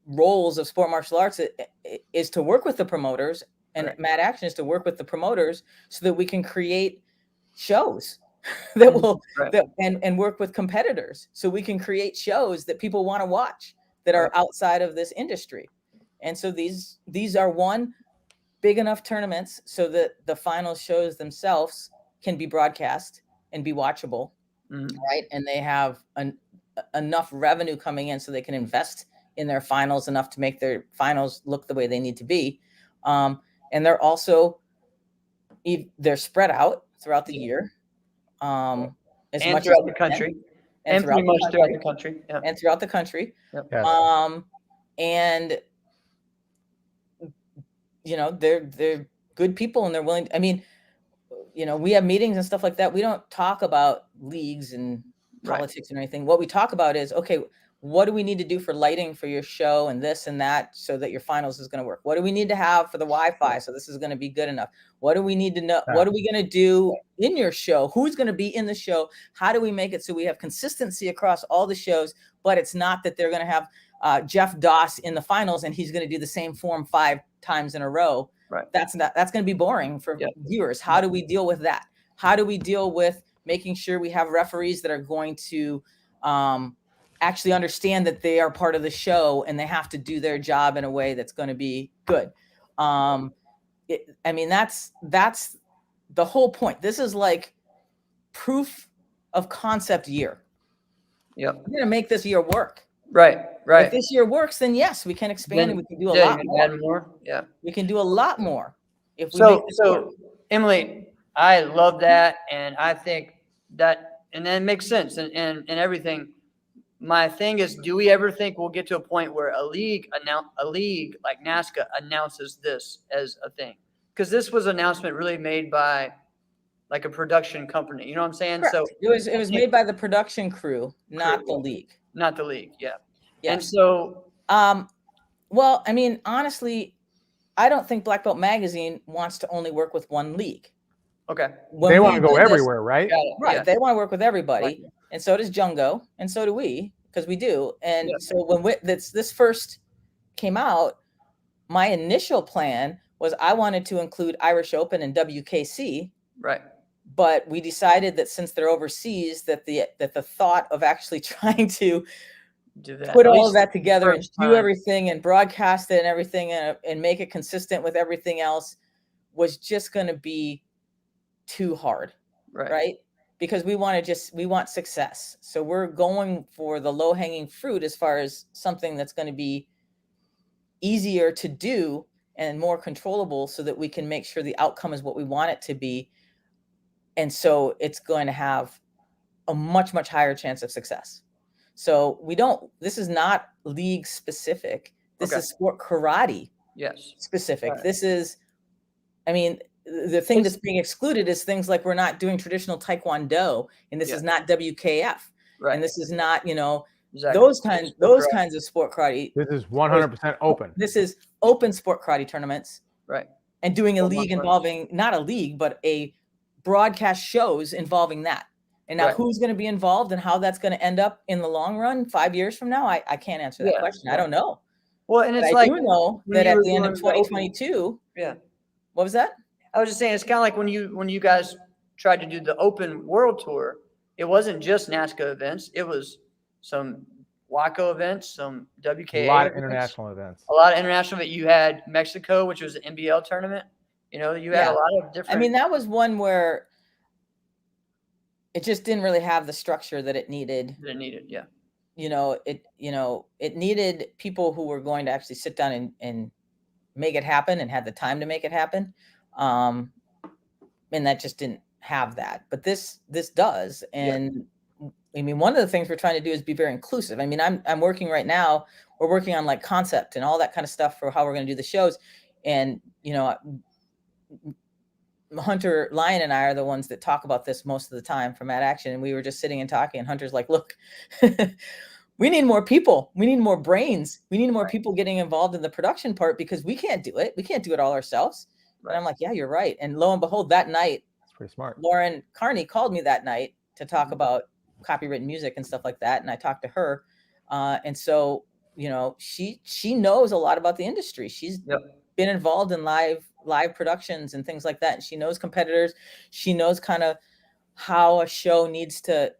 roles of sport martial arts is to work with the promoters, and Mat Action is to work with the promoters so that we can create shows that will and work with competitors so we can create shows that people want to watch that are outside of this industry. And so these are big enough tournaments so that the final shows themselves can be broadcast and be watchable, right? And they have enough revenue coming in so they can invest in their finals enough to make their finals look the way they need to be. And they're also, they're spread out throughout the year. Throughout the country. And pretty much throughout the country. Yeah. And throughout the country. Yep. And they're good people and they're willing. We have meetings and stuff like that. We don't talk about leagues and politics and anything. What we talk about is, okay, what do we need to do for lighting for your show and this and that so that your finals is going to work? What do we need to have for the Wi-Fi so this is going to be good enough? What do we need to know? What are we going to do in your show? Who's going to be in the show? How do we make it so we have consistency across all the shows, but it's not that they're going to have Jeff Doss in the finals and he's going to do the same form 5 times in a row. Right. That's going to be boring for viewers. How do we deal with that? How do we deal with making sure we have referees that are going to actually understand that they are part of the show and they have to do their job in a way that's going to be good. I mean, that's the whole point. This is like proof of concept year. Yep. We're going to make this year work. Right. If this year works, then yes, we can expand and we can do a lot more. Add more. Yeah. We can do a lot more if we So Emily, I love that, and I think that, and that makes sense, and everything. My thing is, do we ever think we'll get to a point where a league like NASCA announces this as a thing? Because this was an announcement really made by like a production company. You know what I'm saying? Correct. So it was made by the production crew, not the league. Not the league. Yeah. Yes. And so, well, I mean, honestly, I don't think Black Belt Magazine wants to only work with one league. Okay. They want to go everywhere, right? Right. Yeah. They want to work with everybody. Right. And so does Jungo. And so do we, because we do. And so when this first came out, my initial plan was I wanted to include Irish Open and WKC. Right. But we decided that since they're overseas, that the thought of actually trying to put all of that together and do everything and broadcast it and everything and make it consistent with everything else was just going to be too hard. Right. Because we want success. So we're going for the low hanging fruit as far as something that's going to be easier to do and more controllable so that we can make sure the outcome is what we want it to be. And so it's going to have a much, much higher chance of success. So this is not league specific. This is sport karate specific. Right. This is, I mean, the thing that's being excluded is things like we're not doing traditional Taekwondo, and this is not WKF. Right. And this is not, those kinds of sport karate. This is 100% open. This is open sport karate tournaments. Right. And doing a league involving, not a league, but a broadcast shows involving that. And now who's going to be involved and how that's going to end up in the long run 5 years from now, I can't answer that question. I don't know. Well, and it's but I do know that at the end of 2022. Yeah. What was that? I was just saying, it's kind of like when you guys tried to do the Open World Tour, it wasn't just NASCA events. It was some WACO events, some WKA A lot of international events. A lot of international events. You had Mexico, which was an NBL tournament. You had a lot of different. I mean, that was one where it just didn't really have the structure that it needed. Yeah. It needed people who were going to actually sit down and make it happen and had the time to make it happen. And that just didn't have that. But this does. And I mean, one of the things we're trying to do is be very inclusive. I mean, I'm working right now. We're working on like concept and all that kind of stuff for how we're going to do the shows. And, Hunter Lyon and I are the ones that talk about this most of the time for Mad Action. And we were just sitting and talking, and Hunter's like, look, we need more people. We need more brains. We need more people getting involved in the production part because we can't do it. We can't do it all ourselves. Right. And I'm like, yeah, you're right. And lo and behold, that night, that's pretty smart. Lauren Carney called me that night to talk about copywritten music and stuff like that. And I talked to her. And so, she knows a lot about the industry. She's been involved in live productions and things like that. And she knows competitors. She knows kind of how a show needs to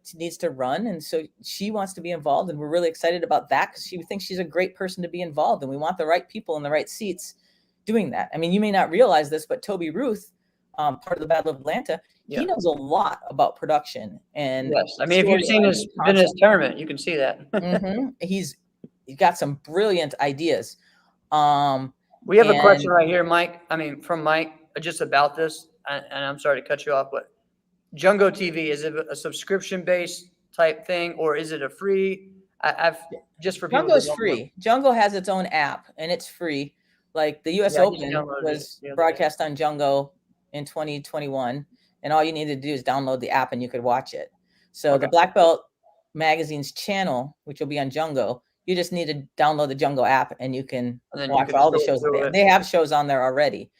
run. And so she wants to be involved. And we're really excited about that because she thinks she's a great person to be involved. And we want the right people in the right seats doing that. I mean, you may not realize this, but Toby Ruth, part of the Battle of Atlanta, he knows a lot about production. And yes, I mean, if you've seen his tournament, you can see that. He's got some brilliant ideas. We have a question right here, Mike. I mean, from Mike, just about this, and I'm sorry to cut you off, but Jungo TV, is it a subscription-based type thing, or is it a free? I've just for people. Jungo's free. Jungo has its own app, and it's free. Like the U.S. Open was broadcast on Jungo in 2021, and all you needed to do is download the app, and you could watch it. So the Black Belt Magazine's channel, which will be on Jungo, you just need to download the Jungo app, and you can watch all the shows. They have shows on there already.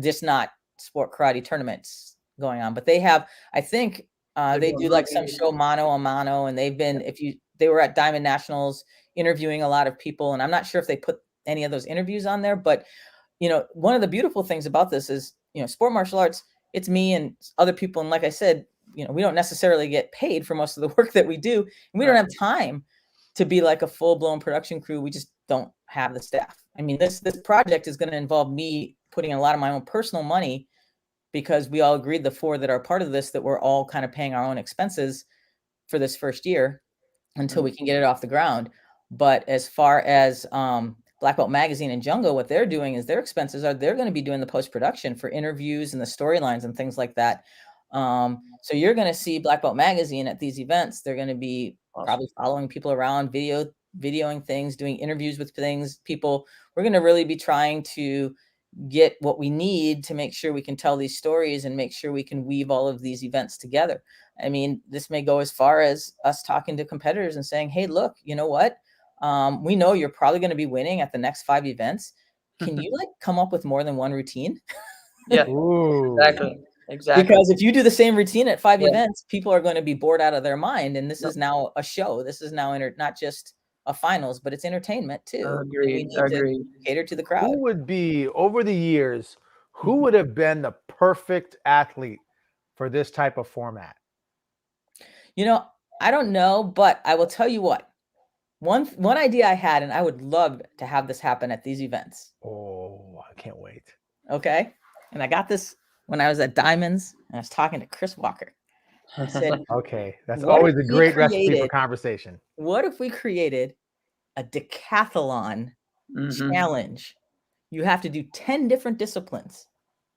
Just not sport karate tournaments going on, but they have. I think they do like some show mano a mano, and they've been. They were at Diamond Nationals interviewing a lot of people, and I'm not sure if they put any of those interviews on there, but one of the beautiful things about this is sport martial arts. It's me and other people, and like I said, we don't necessarily get paid for most of the work that we do. And we don't have time to be like a full-blown production crew. We just don't have the staff. I mean, this project is going to involve me putting in a lot of my own personal money, because we all agreed, the 4 that are part of this, that we're all kind of paying our own expenses for this first year until we can get it off the ground. But as far as Black Belt Magazine and Jungo, what they're doing is their expenses are, they're going to be doing the post-production for interviews and the storylines and things like that. So you're going to see Black Belt Magazine at these events. They're going to be probably following people around, videoing things, doing interviews with people. We're going to really be trying to get what we need to make sure we can tell these stories and make sure we can weave all of these events together. I mean, this may go as far as us talking to competitors and saying, hey, look, you know what? We know you're probably going to be winning at the next 5 events. Can you like come up with more than one routine? Yeah, Ooh. exactly. Because if you do the same routine at 5 events, people are going to be bored out of their mind. And this is now a show. This is now not just a finals, but it's entertainment too. Agreed. We need to cater to the crowd. Who would be, over the years, who would have been the perfect athlete for this type of format? I don't know, but I will tell you what. One idea I had, and I would love to have this happen at these events. Oh, I can't wait. Okay. And I got this when I was at Diamonds, and I was talking to Chris Walker. I said, okay, that's what always if a we great recipe for created- conversation. What if we created a decathlon challenge? You have to do 10 different disciplines.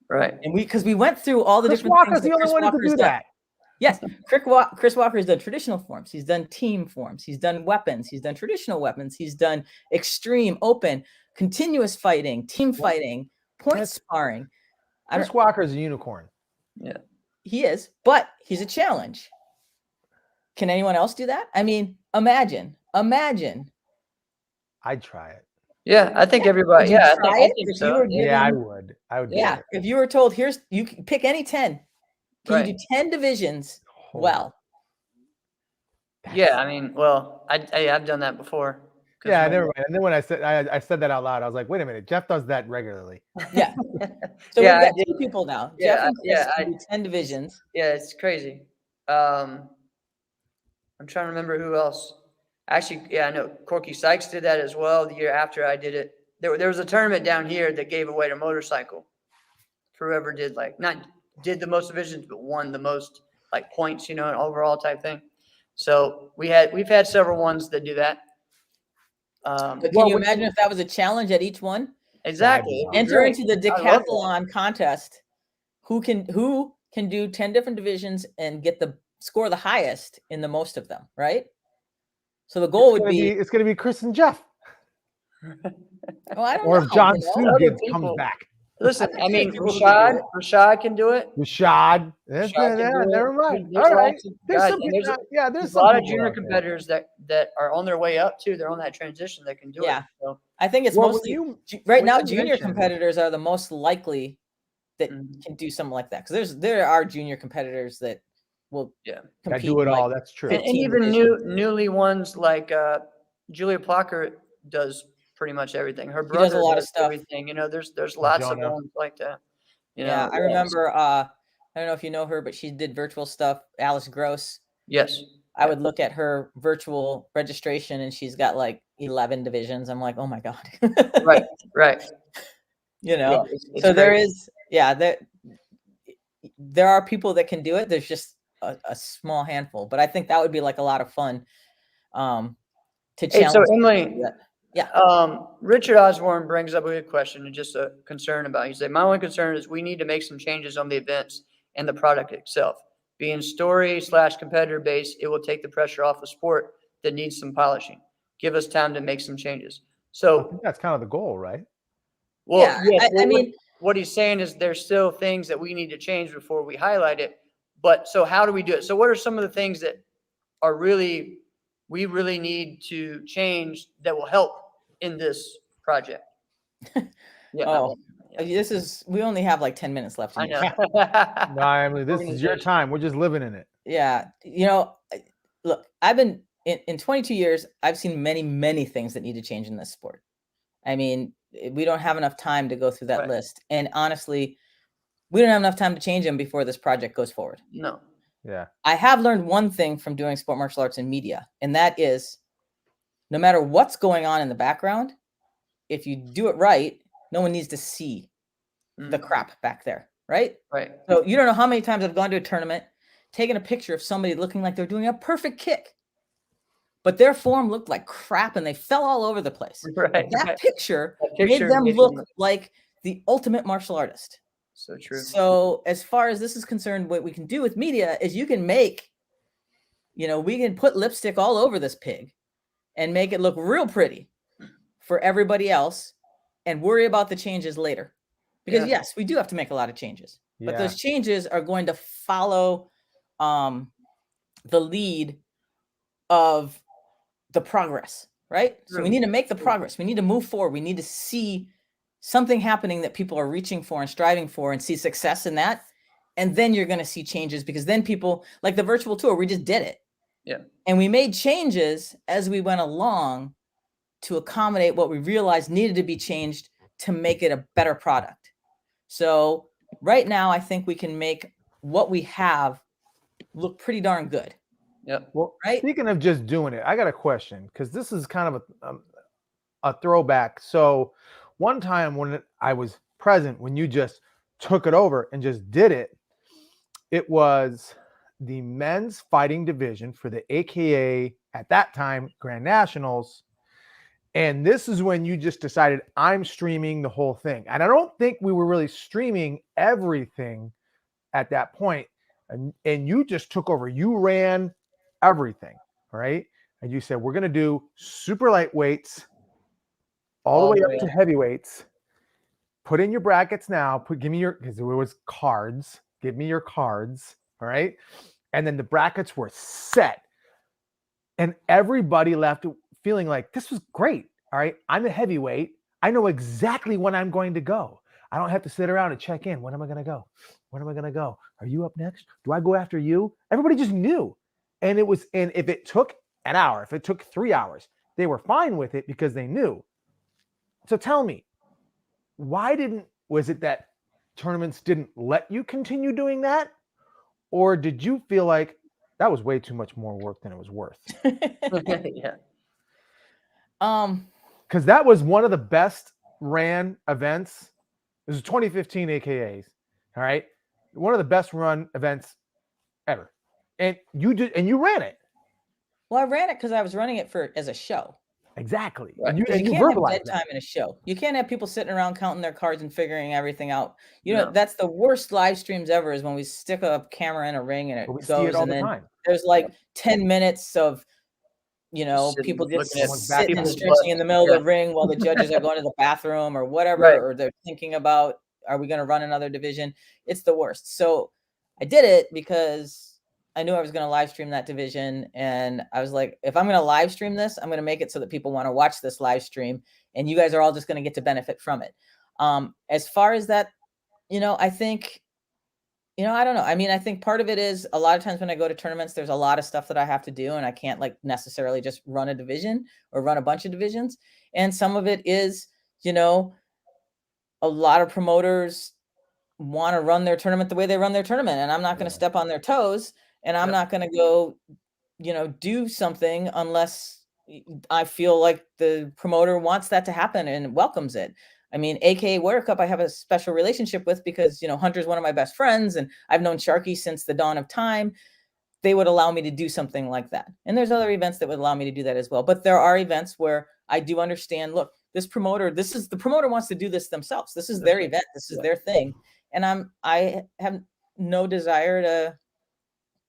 Right. And because we went through all the Chris different Walker's things that the only Chris one who Walker's could do done. that. Yes, Chris Walker has done traditional forms. He's done team forms. He's done weapons. He's done traditional weapons. He's done extreme, open, continuous fighting, team fighting, point sparring. Chris Walker's a unicorn. Yeah, he is, but he's a challenge. Can anyone else do that? I mean, imagine. I'd try it. Yeah, I think everybody. Would you Yeah, try I it think if so. you were Yeah, I given- would. I would. Yeah, do it. if you were told, you can pick any 10. Can Right. you do 10 divisions? Oh, Well, Yeah, I mean, well, I've done that before. Yeah, never mind. And then when I said that out loud, I was like, wait a minute, Jeff does that regularly. yeah. So Yeah, we've I got 2 people now. Yeah, Jeff and Chris yeah, can do 10 divisions. Yeah, it's crazy. I'm trying to remember who else. Actually, yeah, I know Corky Sykes did that as well the year after I did it. There was a tournament down here that gave away a motorcycle for whoever did not did the most divisions, but won the most points, an overall type thing. So we've had several ones that do that. But can you imagine if that was a challenge at each one? Exactly. Enter into the I love that. decathlon contest. Who can do 10 different divisions and score the highest in the most of them, right? So the goal would be it's going to be Chris and Jeff. Oh, I don't Or know. if John Other Sue comes people. back. Listen, I mean, people who can do Rashad can do it. Rashad. Rashad can do it. Never mind. There's All right. lots of There's guys, some and people. There's There's a some lot of people junior out there. competitors that are on their way up too. They're on that transition that can do Yeah. it. So, I think it's Well, mostly when now you junior mentioned- competitors are the most likely that Mhm. can do something like that, because there are junior competitors that will Yeah. I compete do it all. like- That's true. and 15 even divisions. newly ones like Julia Plocker does pretty much everything. Her does brother a lot of does stuff. everything. There's lots Jonah. of ones like that. Yeah, I remember. I don't know if you know her, but she did virtual stuff. Alice Gross. Yes. I would look at her virtual registration, and she's got 11 divisions. I'm like, oh my god. Right. Right. Yeah, it's so there great. is, there are people that can do it. There's just a small handful, but I think that would be a lot of fun. To Hey, challenge. so Emily, Yeah. Richard Osborne brings up a good question and just a concern about. He said, "My only concern is we need to make some changes on the events and the product itself. Being story/competitor based, it will take the pressure off a sport that needs some polishing. Give us time to make some changes." I So, think that's kind of the goal, right? well, Yeah, yes, I mean, what he's saying is there's still things that we need to change before we highlight it. But so how do we do it? So what are some of the things that are we really need to change that will help in this project? Yeah. Oh, we only have 10 minutes left. I know. No, Emily, this is your Organization. time. We're just living in it. Yeah. Look, I've been in 22 years, I've seen many, many things that need to change in this sport. I mean, we don't have enough time to go through that Right. list. And honestly, we don't have enough time to change them before this project goes forward. No. Yeah. I have learned one thing from doing sport martial arts and media, and that is no matter what's going on in the background, if you do it right, no one needs to see the crap back there, right? Right. So you don't know how many times I've gone to a tournament, taken a picture of somebody looking like they're doing a perfect kick, but their form looked like crap and they fell all over the place. Right. But that Right. picture That made picture them made look them- like the ultimate martial artist. So true. So as far as this is concerned, what we can do with media is you can make, we can put lipstick all over this pig and make it look real pretty for everybody else and worry about the changes later. Because yes, we do have to make a lot of changes, but Yeah. those changes are going to follow the lead of the progress, right? So we need to make the progress. We need to move forward. We need to see something happening that people are reaching for and striving for and see success in that. And then you're going to see changes because then people, like the virtual tour, we just did it. Yeah. And we made changes as we went along to accommodate what we realized needed to be changed to make it a better product. So right now, I think we can make what we have look pretty darn good. Yep. Well, Right? speaking of just doing it, I got a question because this is kind of a throwback. So one time when I was present, when you just took it over and just did it, it was the men's fighting division for the AKA at that time Grand Nationals. And this is when you just decided I'm streaming the whole thing. And I don't think we were really streaming everything at that point. And you just took over. You ran everything, right? And you said, we're going to do super lightweights all the way up to heavyweights. Put in your brackets now. Give me your, because it was cards. Give me your cards, all right? And then the brackets were set. And everybody left feeling like this was great, all right? I'm a heavyweight. I know exactly when I'm going to go. I don't have to sit around and check in. When am I going to go? When am I going to go? Are you up next? Do I go after you? Everybody just knew. And if it took an hour, if it took 3 hours, they were fine with it because they knew. So tell me, was it that tournaments didn't let you continue doing that? Or did you feel like that was way too much more work than it was worth? Yeah. Because that was one of the best ran events. This is 2015 AKAs. All right. One of the best run events ever. And you ran it. Well, I ran it because I was running it as a show. Exactly. Right. And you can't have verbalized dead that. time in a show. You can't have people sitting around counting their cards and figuring everything out. No. That's the worst live streams ever is when we stick a camera in a ring and it But we goes see it all and the then time. there's like 10 minutes of Sitting, people just looking at sitting and people's stretching butt. in the middle Yeah. of the ring while the judges are going to the bathroom or whatever, Right. or they're thinking about, are we going to run another division? It's the worst. So I did it because I knew I was going to live stream that division. And I was like, if I'm going to live stream this, I'm going to make it so that people want to watch this live stream and you guys are all just going to get to benefit from it. As far as that, I think, I don't know. I mean, I think part of it is a lot of times when I go to tournaments, there's a lot of stuff that I have to do and I can't necessarily just run a division or run a bunch of divisions. And some of it is, a lot of promoters want to run their tournament the way they run their tournament. And I'm not going to step on their toes and I'm not going to go, do something unless I feel like the promoter wants that to happen and welcomes it. I mean, AKA Warrior Cup, I have a special relationship with because, Hunter's one of my best friends and I've known Sharky since the dawn of time. They would allow me to do something like that. And there's other events that would allow me to do that as well. But there are events where I do understand, look, the promoter wants to do this themselves. This is their event. This is their thing. And I have no desire to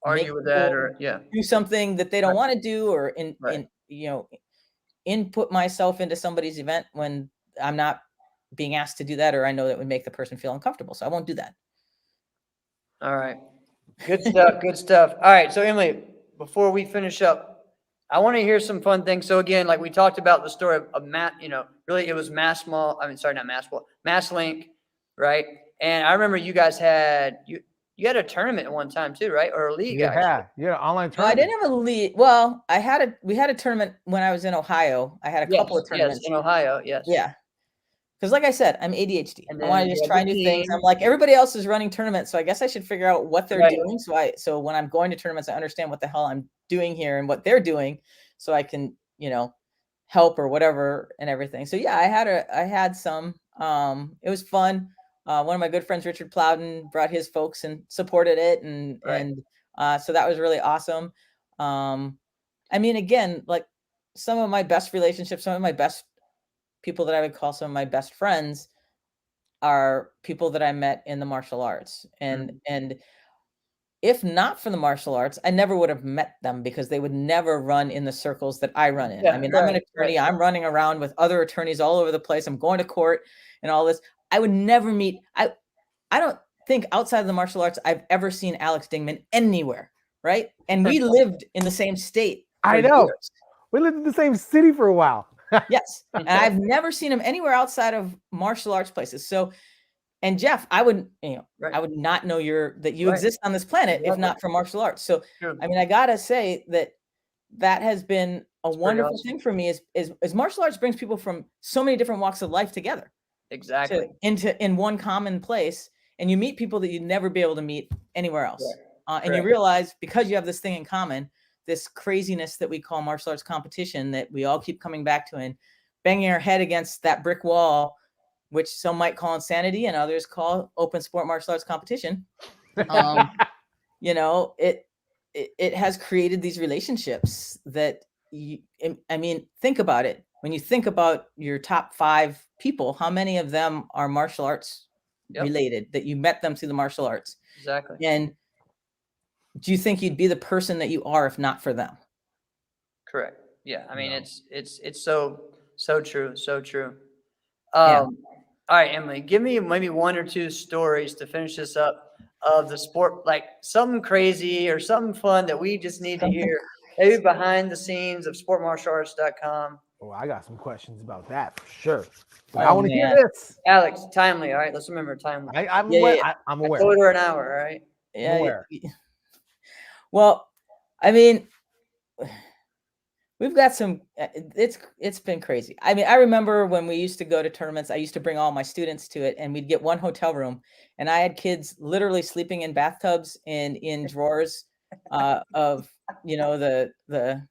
Argue with that or do something that they don't want to do or input myself into somebody's event when I'm not being asked to do that, or I know that would make the person feel uncomfortable. So I won't do that. All right. Good stuff. Good stuff. All right. So Emily, before we finish up, I want to hear some fun things. So again, like we talked about the story of Matt, really it was Mass Link, right? And I remember you guys had, you had a tournament at one time too, right? Or a league. Yeah. Online tournament. No, I didn't have a league. Well, we had a tournament when I was in Ohio. I had a couple of tournaments in Ohio. Yes. Yeah. because like I said, I'm ADHD. And I want then to you just have try the new things. team. I'm like, everybody else is running tournaments, so I guess I should figure out what they're Right. doing. So when I'm going to tournaments, I understand what the hell I'm doing here and what they're doing, so I can, help or whatever and everything. So yeah, I had some. It was fun. One of my good friends, Richard Plowden, brought his folks and supported it, and so that was really awesome. I mean, again, like some of my best relationships, some of my best people that I would call some of my best friends are people that I met in the martial arts. And if not for the martial arts, I never would have met them because they would never run in the circles that I run in. Yeah, I mean, I'm an right, attorney. right. I'm running around with other attorneys all over the place. I'm going to court and all this. I would never meet. I don't think outside of the martial arts I've ever seen Alex Dingman anywhere, right? And we lived in the same state for I know. years. We lived in the same city for a while. Yes. And I've never seen him anywhere outside of martial arts places. So, and Jeff, I would not know that you exist on this planet if not for martial arts. So, True. I mean, I gotta say that has been a wonderful awesome. thing for me is martial arts brings people from so many different walks of life together. Exactly. In one common place, and you meet people that you'd never be able to meet anywhere else. And you Correct. realize because you have this thing in common, this craziness that we call martial arts competition that we all keep coming back to and banging our head against that brick wall, which some might call insanity and others call open sport martial arts competition. It has created these relationships that think about it. When you think about your top 5 people, how many of them are martial arts related that you met them through the martial arts? Exactly. And do you think you'd be the person that you are if not for them? Correct. Yeah. I mean, No. it's so true. So true. Yeah. All right, Emily, give me maybe 1 or 2 stories to finish this up of the sport, like something crazy or something fun that we just need to hear. Maybe behind the scenes of sportmartialarts.com. Oh, I got some questions about that for sure. But Oh, I want to hear man. this. Alex, timely. All right, let's remember timely. I'm Yeah, aware. yeah. I'm I aware. told her an hour. All right. Yeah. aware. Well, I mean, we've got some. It's been crazy. I mean, I remember when we used to go to tournaments. I used to bring all my students to it, and we'd get one hotel room, and I had kids literally sleeping in bathtubs and in drawers of the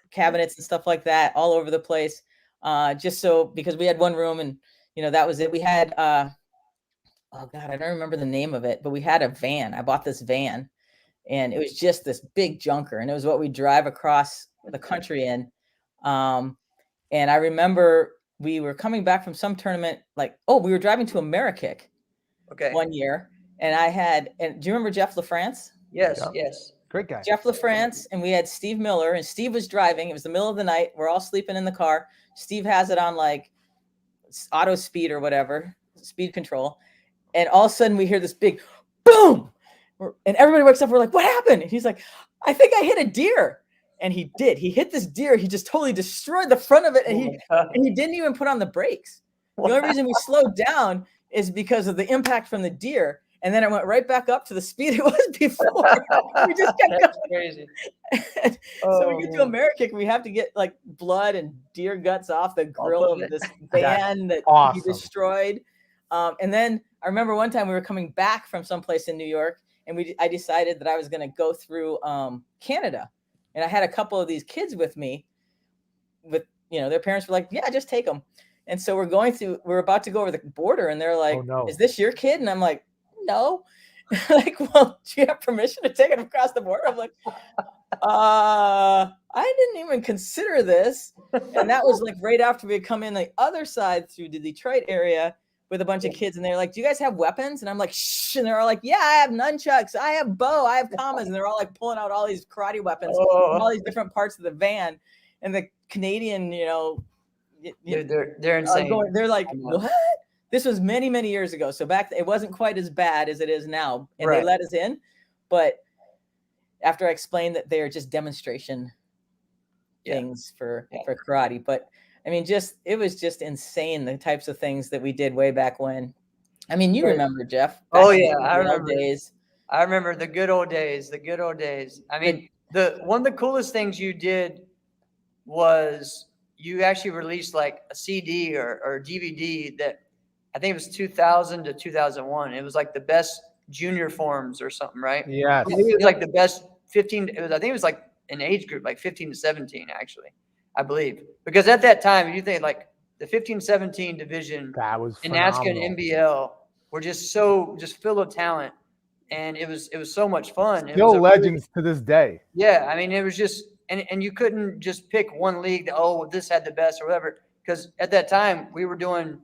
cabinets and stuff like that all over the place. Just so because we had one room, and that was it. We had oh God, I don't remember the name of it, but we had a van. I bought this van. And it was just this big junker, and it was what we drive across the country in. And I remember we were coming back from some tournament, we were driving to Amerikick one year, and do you remember Jeff LaFrance? Yes, Yeah. yes. Great guy. Jeff LaFrance, and we had Steve Miller, and Steve was driving. It was the middle of the night. We're all sleeping in the car. Steve has it on like auto speed or whatever, speed control. And all of a sudden we hear this big boom. And everybody wakes up. We're like, what happened? And he's like, I think I hit a deer. And he did. He hit this deer. He just totally destroyed the front of it. And he didn't even put on the brakes. The only reason we slowed down is because of the impact from the deer. And then it went right back up to the speed it was before. We just kept That's going. crazy. So we get to Amerikick, we have to get like blood and deer guts off the grill of this van that awesome. he destroyed. And then I remember one time we were coming back from someplace in New York, and I decided that I was going to go through Canada, and I had a couple of these kids with me. With their parents were like, "Yeah, just take them." And so we're about to go over the border, and they're like, Oh, no. "Is this your kid?" And I'm like, "No." Like, well, do you have permission to take it across the border? I'm like, I didn't even consider this. And that was like right after we had come in the other side through the Detroit area with a bunch of kids, and they're like, do you guys have weapons? And I'm like, shh. And they're all like, yeah, I have nunchucks, I have bow, I have commas. And they're all like pulling out all these karate weapons from all these different parts of the van. And the Canadian, they're insane. They're like, what? This was many, many years ago. So back it wasn't quite as bad as it is now. And they let us in. But after I explained that they're just demonstration things for karate. But I mean, it was just insane, the types of things that we did way back when. I mean, you remember, Jeff. Oh, yeah. I remember. Days. I remember the good old days, the good old days. I mean, one of the coolest things you did was you actually released like a CD or DVD that I think it was 2000 to 2001. It was like the best junior forms or something, right? Yes. I think it was like the best 15. I think it was like an age group, like 15 to 17, actually, I believe. Because at that time, you think like the 15-17 division That was in NASCAR phenomenal. and NBL were just full of talent. And it was so much fun. It was Still legends to this day. Yeah, I mean, it was just, and you couldn't just pick one league that, oh, this had the best or whatever. Because at that time, we were doing,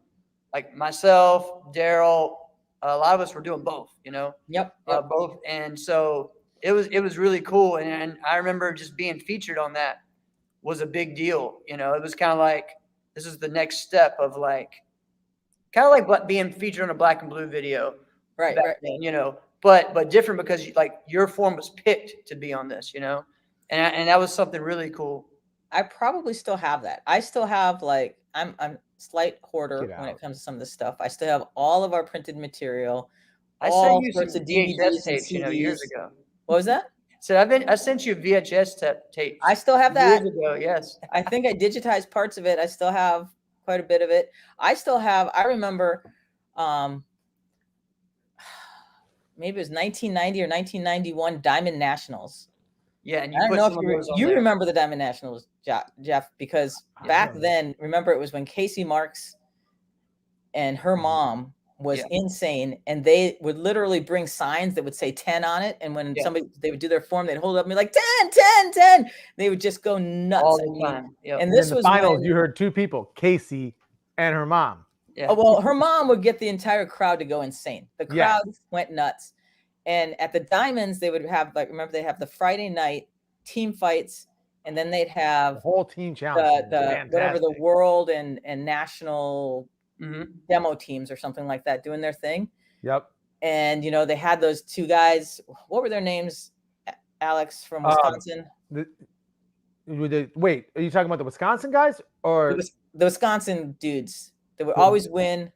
like myself, Daryl, a lot of us were doing both, you know? Yep. Both. And so it was really cool. And I remember just being featured on that was a big deal. You know, it was kind of like, this is the next step of like, kind of like being featured on a Black and Blue video. Right. Back then, you know, but different because like your form was picked to be on this, you know, and that was something really cool. I probably still have that. I still have like I'm slight hoarder when it comes to some of this stuff. I still have all of our printed material, I all sent you sorts some of VHS DVDs and tapes, CDs. you know, years ago. What was that? So I sent you VHS tapes. I still have that. Years ago, yes. I think I digitized parts of it. I still have quite a bit of it. I remember maybe it was 1990 or 1991 Diamond Nationals. Yeah, and I don't know if you remember the Diamond Nationals, Jeff, because back then, remember it was when Casey Marks and her mom was insane, and they would literally bring signs that would say 10 on it, and when they would do their form, they'd hold it up and be like 10, 10, 10. They would just go nuts all the time. Yep. And this was finals. You heard two people, Casey and her mom. Yeah. Oh, well, her mom would get the entire crowd to go insane. The crowd went nuts. And at the Diamonds, they would have, like, remember, they have the Friday night team fights, and then they'd have the whole team challenge, whatever, the world and national demo teams or something like that doing their thing. Yep. And, you know, they had those two guys. What were their names? Alex from Wisconsin. Wait, are you talking about the Wisconsin guys or the Wisconsin dudes that would always win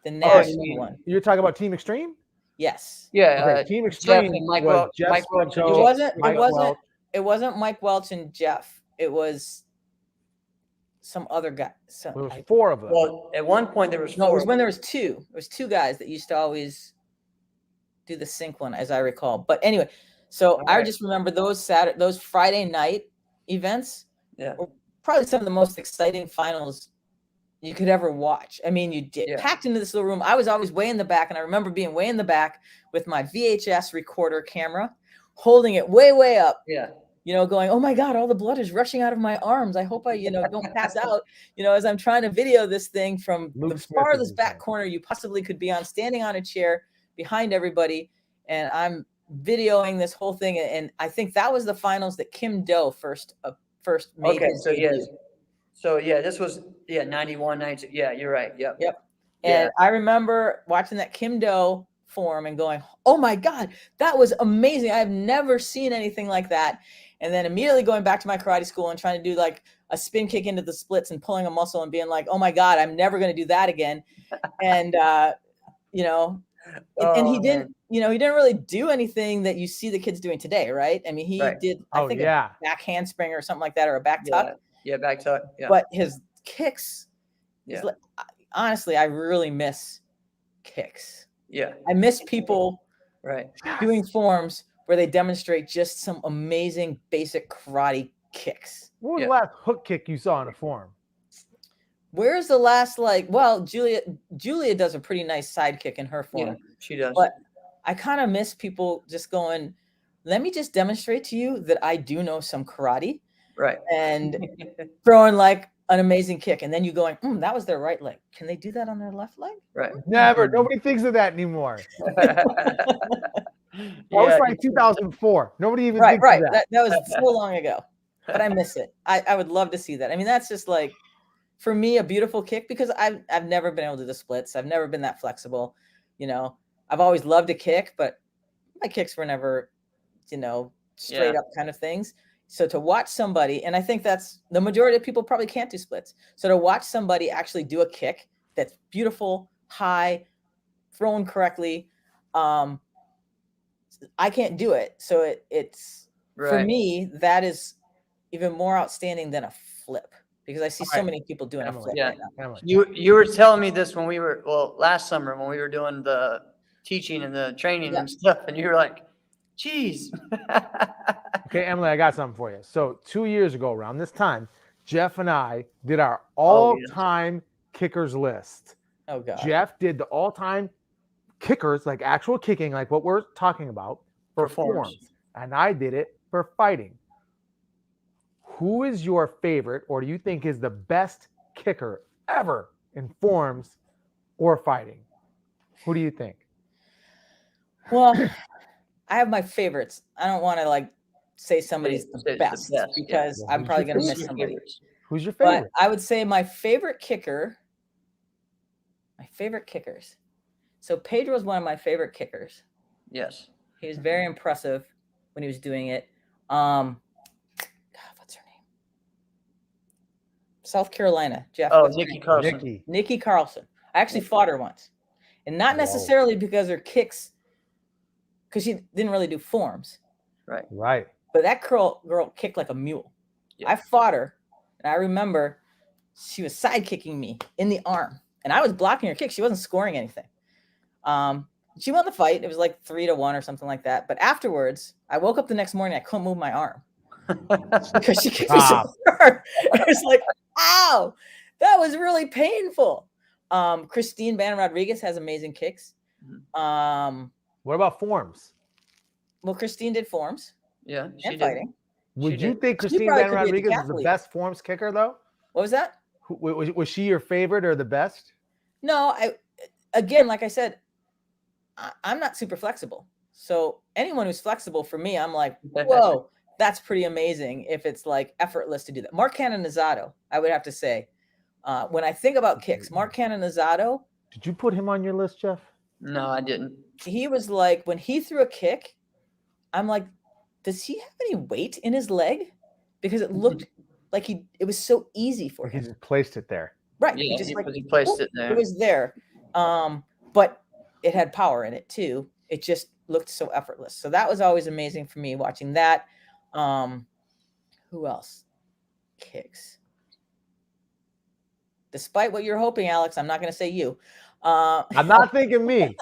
the national one? You're talking about Team Extreme? Yes. Yeah. Okay, Team Extreme was Jeff Welch. It wasn't Mike Welch and Jeff. It was some other guy. So there was four of them. Well, at one point there was four. No, it was when there was two. There was two guys that used to always do the sync one, as I recall. But anyway, so I just remember those Friday night events. Yeah. Were probably some of the most exciting finals you could ever watch. I mean, you get packed into this little room. I was always way in the back, and I remember being way in the back with my VHS recorder camera, holding it way, way up. Yeah. You know, going, oh my God, all the blood is rushing out of my arms. I hope I, don't pass out, as I'm trying to video this thing from the farthest back corner you possibly could be on, standing on a chair behind everybody. And I'm videoing this whole thing. And I think that was the finals that Kim Doe first made. Okay. So, yes. So, this was, 91, 92. Yeah, you're right. Yep. And I remember watching that Kim Doe form and going, oh my God, that was amazing. I've never seen anything like that. And then immediately going back to my karate school and trying to do like a spin kick into the splits and pulling a muscle and being like, oh my God, I'm never going to do that again. And, and he didn't, he didn't really do anything that you see the kids doing today. Right. I mean, he did, I think a back handspring or something like that, or a back tuck. Yeah. Back tuck. Yeah. But his kicks, honestly, I really miss kicks. Yeah. I miss people doing forms where they demonstrate just some amazing basic karate kicks. What was the last hook kick you saw in a form? Where's the last, Julia does a pretty nice side kick in her form. Yeah, she does. But I kind of miss people just going, let me just demonstrate to you that I do know some karate. Right. And throwing like an amazing kick. And then you going, that was their right leg. Can they do that on their left leg? Right. Never. Nobody thinks of that anymore. That was like 2004. Nobody even thinks of that. That was so long ago. But I miss it. I would love to see that. I mean, that's just like, for me, a beautiful kick, because I've never been able to do the splits. I've never been that flexible. I've always loved to kick, but my kicks were never, straight up kind of things. So to watch somebody, and I think that's the majority of people probably can't do splits. So to watch somebody actually do a kick that's beautiful, high, thrown correctly, I can't do it. So it's for me, that is even more outstanding than a flip. because I see All so right. many people doing a Emily. flip Yeah. right now. Emily. You were telling me this when we were, well, last summer when we were doing the teaching and the training Yeah. and stuff, and you were like, geez. Okay, Emily, I got something for you. So 2 years ago, around this time, Jeff and I did our Oh, yes. all-time kickers list. Oh God. Jeff did the all-time kickers, like actual kicking, like what we're talking about, for For forms. forms. And I did it for fighting. Who is your favorite, or do you think is the best kicker ever in forms or fighting? Who do you think? Well, I have my favorites. I don't want to like say somebody's the Say it's the best, best, yeah. because Well, I'm who's probably your going to favorite? miss somebody. Who's your But favorite? I would say my favorite kickers. So Pedro is one of my favorite kickers. Yes. He was very impressive when he was doing it. God, what's her name? South Carolina, Jeff. Oh, what's her Nikki name? Carlson. Nikki Carlson. I actually fought her once, and not Whoa. necessarily because her kicks, because she didn't really do forms, Right. but that girl kicked like a mule. Yeah. I fought her, and I remember she was side kicking me in the arm, and I was blocking her kick. She wasn't scoring anything. She won the fight. It was like 3-1 or something like that. But afterwards, I woke up the next morning. I couldn't move my arm because she kicked me so hard. I was like, ow, that was really painful. Christine Bannon Rodriguez has amazing kicks. What about forms? Well, Christine did forms Yeah. She and did. fighting. Would She you did. think She Christine probably Bannon could be a Rodriguez is the decathlete. best forms kicker, though? What was that? Was she your favorite or the best? No, again, like I said, I'm not super flexible. So anyone who's flexible for me, I'm like, whoa, that's pretty amazing if it's like effortless to do that. Mark Canonizato, I would have to say, when I think about kicks, Mark Canonizato, Did you put him on your list, Jeff? No, I didn't. he was like, when he threw a kick, I'm like, does he have any weight in his leg? Because it looked like it was so easy for He him. just placed it there. Right. Yeah, He he placed it there. It was there. But it had power in it too. It just looked so effortless. So that was always amazing for me watching that. Who else? Kicks. Despite what you're hoping, Alex, I'm not going to say you. I'm not thinking me.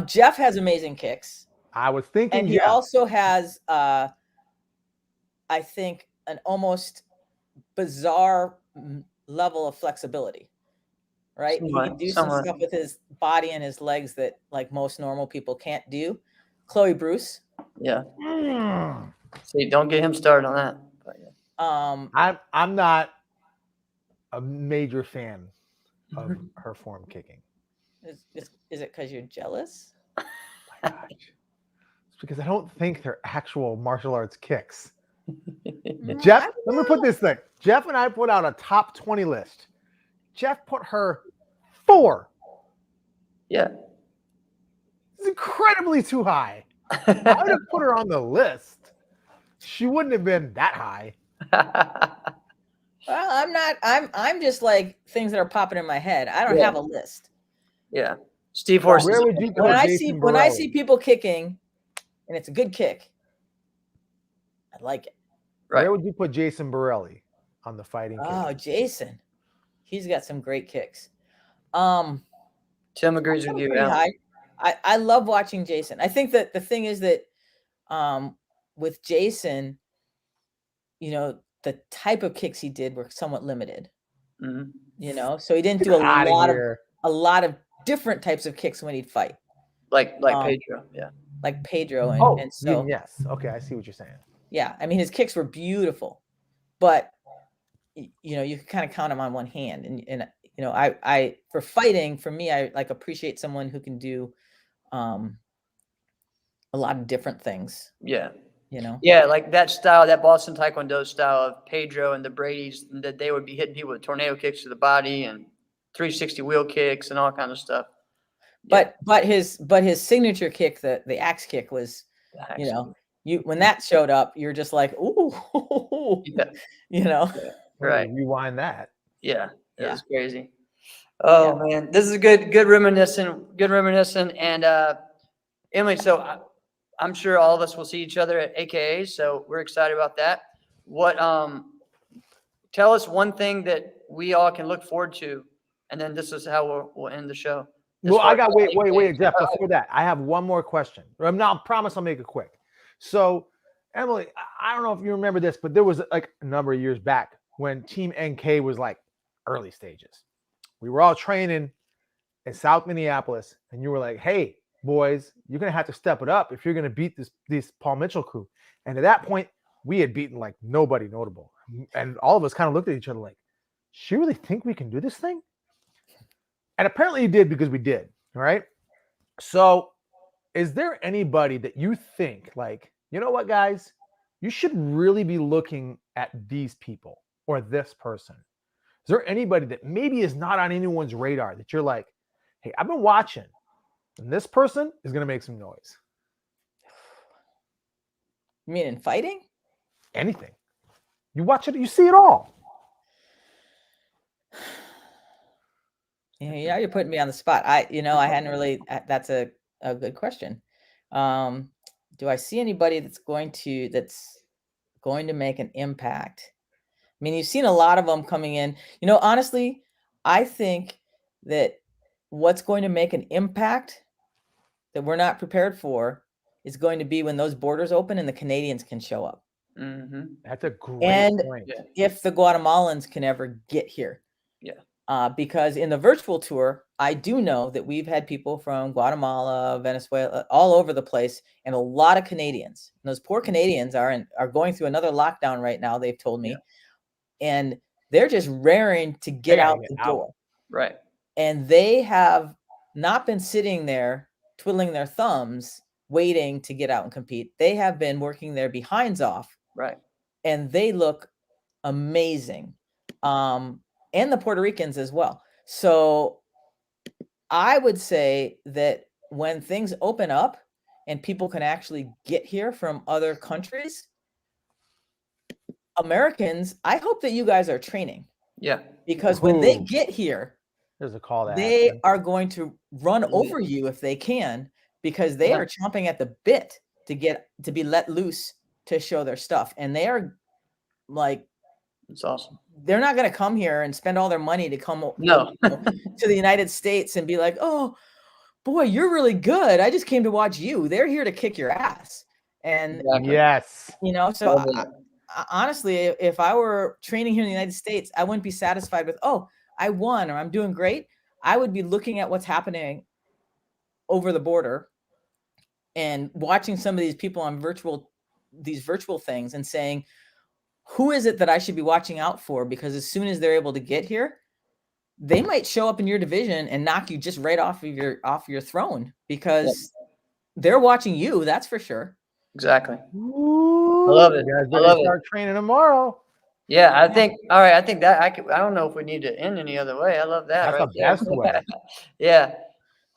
Jeff has amazing kicks. I was thinking And he Jeff. also has, I think, an almost bizarre level of flexibility. Right? He can do some stuff with his body and his legs that like most normal people can't do. Chloe Bruce. Yeah. See, don't get him started on that. But, yeah. I'm not a major fan of her form kicking. Is it because you're jealous? Oh my gosh. It's because I don't think they're actual martial arts kicks. Jeff, let me put this thing. Jeff and I put out a top 20 list. Jeff put her 4. Yeah. It's incredibly too high. I would have put her on the list. She wouldn't have been that high. Well, I'm not. I'm just like things that are popping in my head. I don't have a list. Yeah. Steve Horse. Where would you put When I Jason see people kicking, and it's a good kick, I like it. Right. Where would you put Jason Borelli on the fighting kick? Oh, Jason, he's got some great kicks. Tim agrees with you. High. I love watching Jason. I think that the thing is that with Jason, you know, the type of kicks he did were somewhat limited. Mm-hmm. You know, so he didn't do a lot of different types of kicks when he'd fight. Like Pedro, yeah. Like Pedro, and so yes, okay, I see what you're saying. Yeah, I mean his kicks were beautiful, but you know you can kind of count them on one hand, and you know I for fighting, for me, I like appreciate someone who can do a lot of different things. Yeah. You know. Yeah, like that style, that Boston Taekwondo style of Pedro and the Brady's, that they would be hitting people with tornado kicks to the body and 360 wheel kicks and all kinds of stuff. Yeah. But his signature kick, the axe kick, was, you know, when that showed up, you're just like, ooh, yeah. You know. Yeah. Right. Rewind that. Yeah. It was crazy. Oh man, this is good reminiscing. And Emily, so I'm sure all of us will see each other at AKA, so we're excited about that. Tell tell us one thing that we all can look forward to, and then this is how we'll end the show. Well, I got wait, Jeff. Before that, I have one more question. I promise I'll make it quick. So, Emily, I don't know if you remember this, but there was like a number of years back when Team NK was like early stages. We were all training in South Minneapolis, and you were like, "Hey, boys, you're gonna have to step it up if you're gonna beat this Paul Mitchell crew." And at that point, we had beaten like nobody notable, and all of us kind of looked at each other like, "She really think we can do this thing?" And apparently you did, because we did, right? So is there anybody that you think like, you know what, guys, you should really be looking at these people or this person? Is there anybody that maybe is not on anyone's radar that you're like, hey, I've been watching and this person is going to make some noise? You mean in fighting? Anything. You watch it, you see it all. Yeah, you're putting me on the spot. I hadn't really. That's a good question. Do I see anybody that's going to make an impact? I mean, you've seen a lot of them coming in. Honestly, I think that what's going to make an impact that we're not prepared for is going to be when those borders open and the Canadians can show up. Mm-hmm. That's a great point. Yeah. If the Guatemalans can ever get here. Yeah. Because in the virtual tour, I do know that we've had people from Guatemala, Venezuela, all over the place, and a lot of Canadians. And those poor Canadians are going through another lockdown right now, they've told me. Yeah. And they're just raring to get out the door. Right. And they have not been sitting there twiddling their thumbs waiting to get out and compete. They have been working their behinds off. Right. And they look amazing. And the Puerto Ricans as well. So I would say that when things open up and people can actually get here from other countries, Americans, I hope that you guys are training. Yeah. Because when they get here, there's a call to they action. are going to run over you if they can, because they are chomping at the bit to be let loose to show their stuff. And they are like, it's awesome. They're not going to come here and spend all their money to come to the United States and be like, oh, boy, you're really good. I just came to watch you. They're here to kick your ass. And yes, so honestly, if I were training here in the United States, I wouldn't be satisfied with, oh, I won or I'm doing great. I would be looking at what's happening over the border and watching some of these people on these virtual things and saying, who is it that I should be watching out for? Because as soon as they're able to get here, they might show up in your division and knock you just right off your throne, because they're watching you. That's for sure. Exactly. Ooh, I love it. I love start training tomorrow. Yeah, I think. All right, I think that I don't know if we need to end any other way. I love that. That's the best way. Yeah,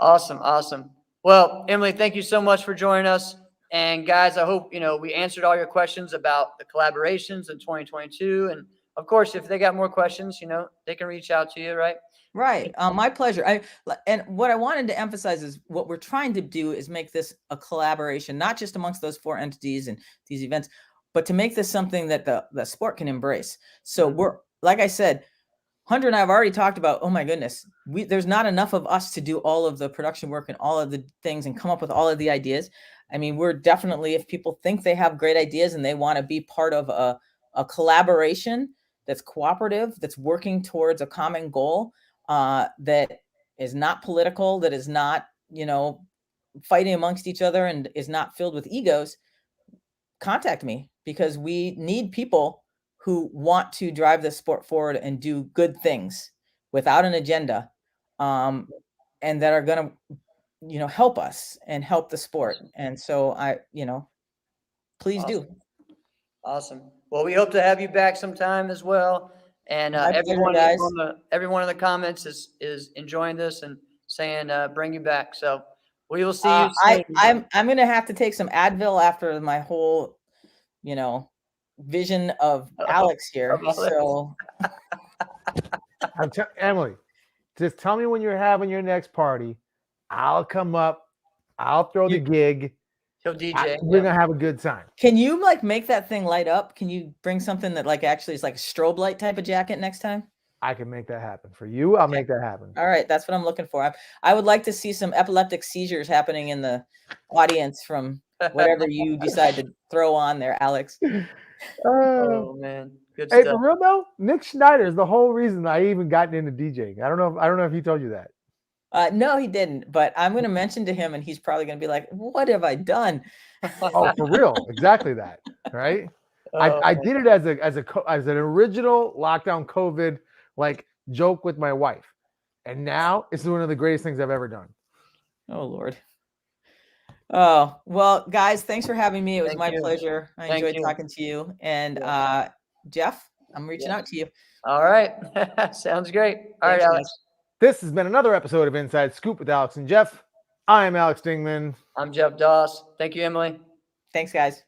awesome. Well, Emily, thank you so much for joining us. And guys, I hope we answered all your questions about the collaborations in 2022. And of course, if they got more questions, they can reach out to you, right? Right. My pleasure. And what I wanted to emphasize is what we're trying to do is make this a collaboration, not just amongst those 4 entities and these events, but to make this something that the sport can embrace. So we're, like I said, Hunter and I have already talked about, oh my goodness, there's not enough of us to do all of the production work and all of the things and come up with all of the ideas. I mean, we're definitely, if people think they have great ideas and they want to be part of a collaboration that's cooperative, that's working towards a common goal, that is not political, that is not, fighting amongst each other and is not filled with egos, contact me, because we need people who want to drive this sport forward and do good things without an agenda, and that are going to, help us and help the sport. And so please do. Awesome. Well, we hope to have you back sometime as well. And everyone in the comments is enjoying this and saying bring you back. So we will see you soon. I'm going to have to take some Advil after my whole, vision of Alex here. So Emily, just tell me when you're having your next party. I'll come up. I'll throw the gig. He'll DJ. We're yeah. gonna have a good time. Can you like make that thing light up? Can you bring something that like actually is like a strobe light type of jacket next time? I can make that happen for you. I'll Okay. make that happen. All right, that's what I'm looking for. I would like to see some epileptic seizures happening in the audience from whatever you decide to throw on there, Alex. Oh man, good Hey, stuff. for real though, Nick Schneider is the whole reason I even gotten into DJing. I don't know if he told you that. No, he didn't, but I'm going to mention to him and he's probably going to be like, what have I done? Oh, for real, exactly that, right? I did it as an original lockdown COVID like joke with my wife, and now it's one of the greatest things I've ever done. Oh Lord. Oh, well, guys, thanks for having me. It was Thank my you. pleasure. I Thank enjoyed you. talking to you. And Jeff, I'm reaching out to you. All right. Sounds great. All right, Thanks, Alex. guys. This has been another episode of Inside Scoop with Alex and Jeff. I am Alex Dingman. I'm Jeff Doss. Thank you, Emily. Thanks, guys.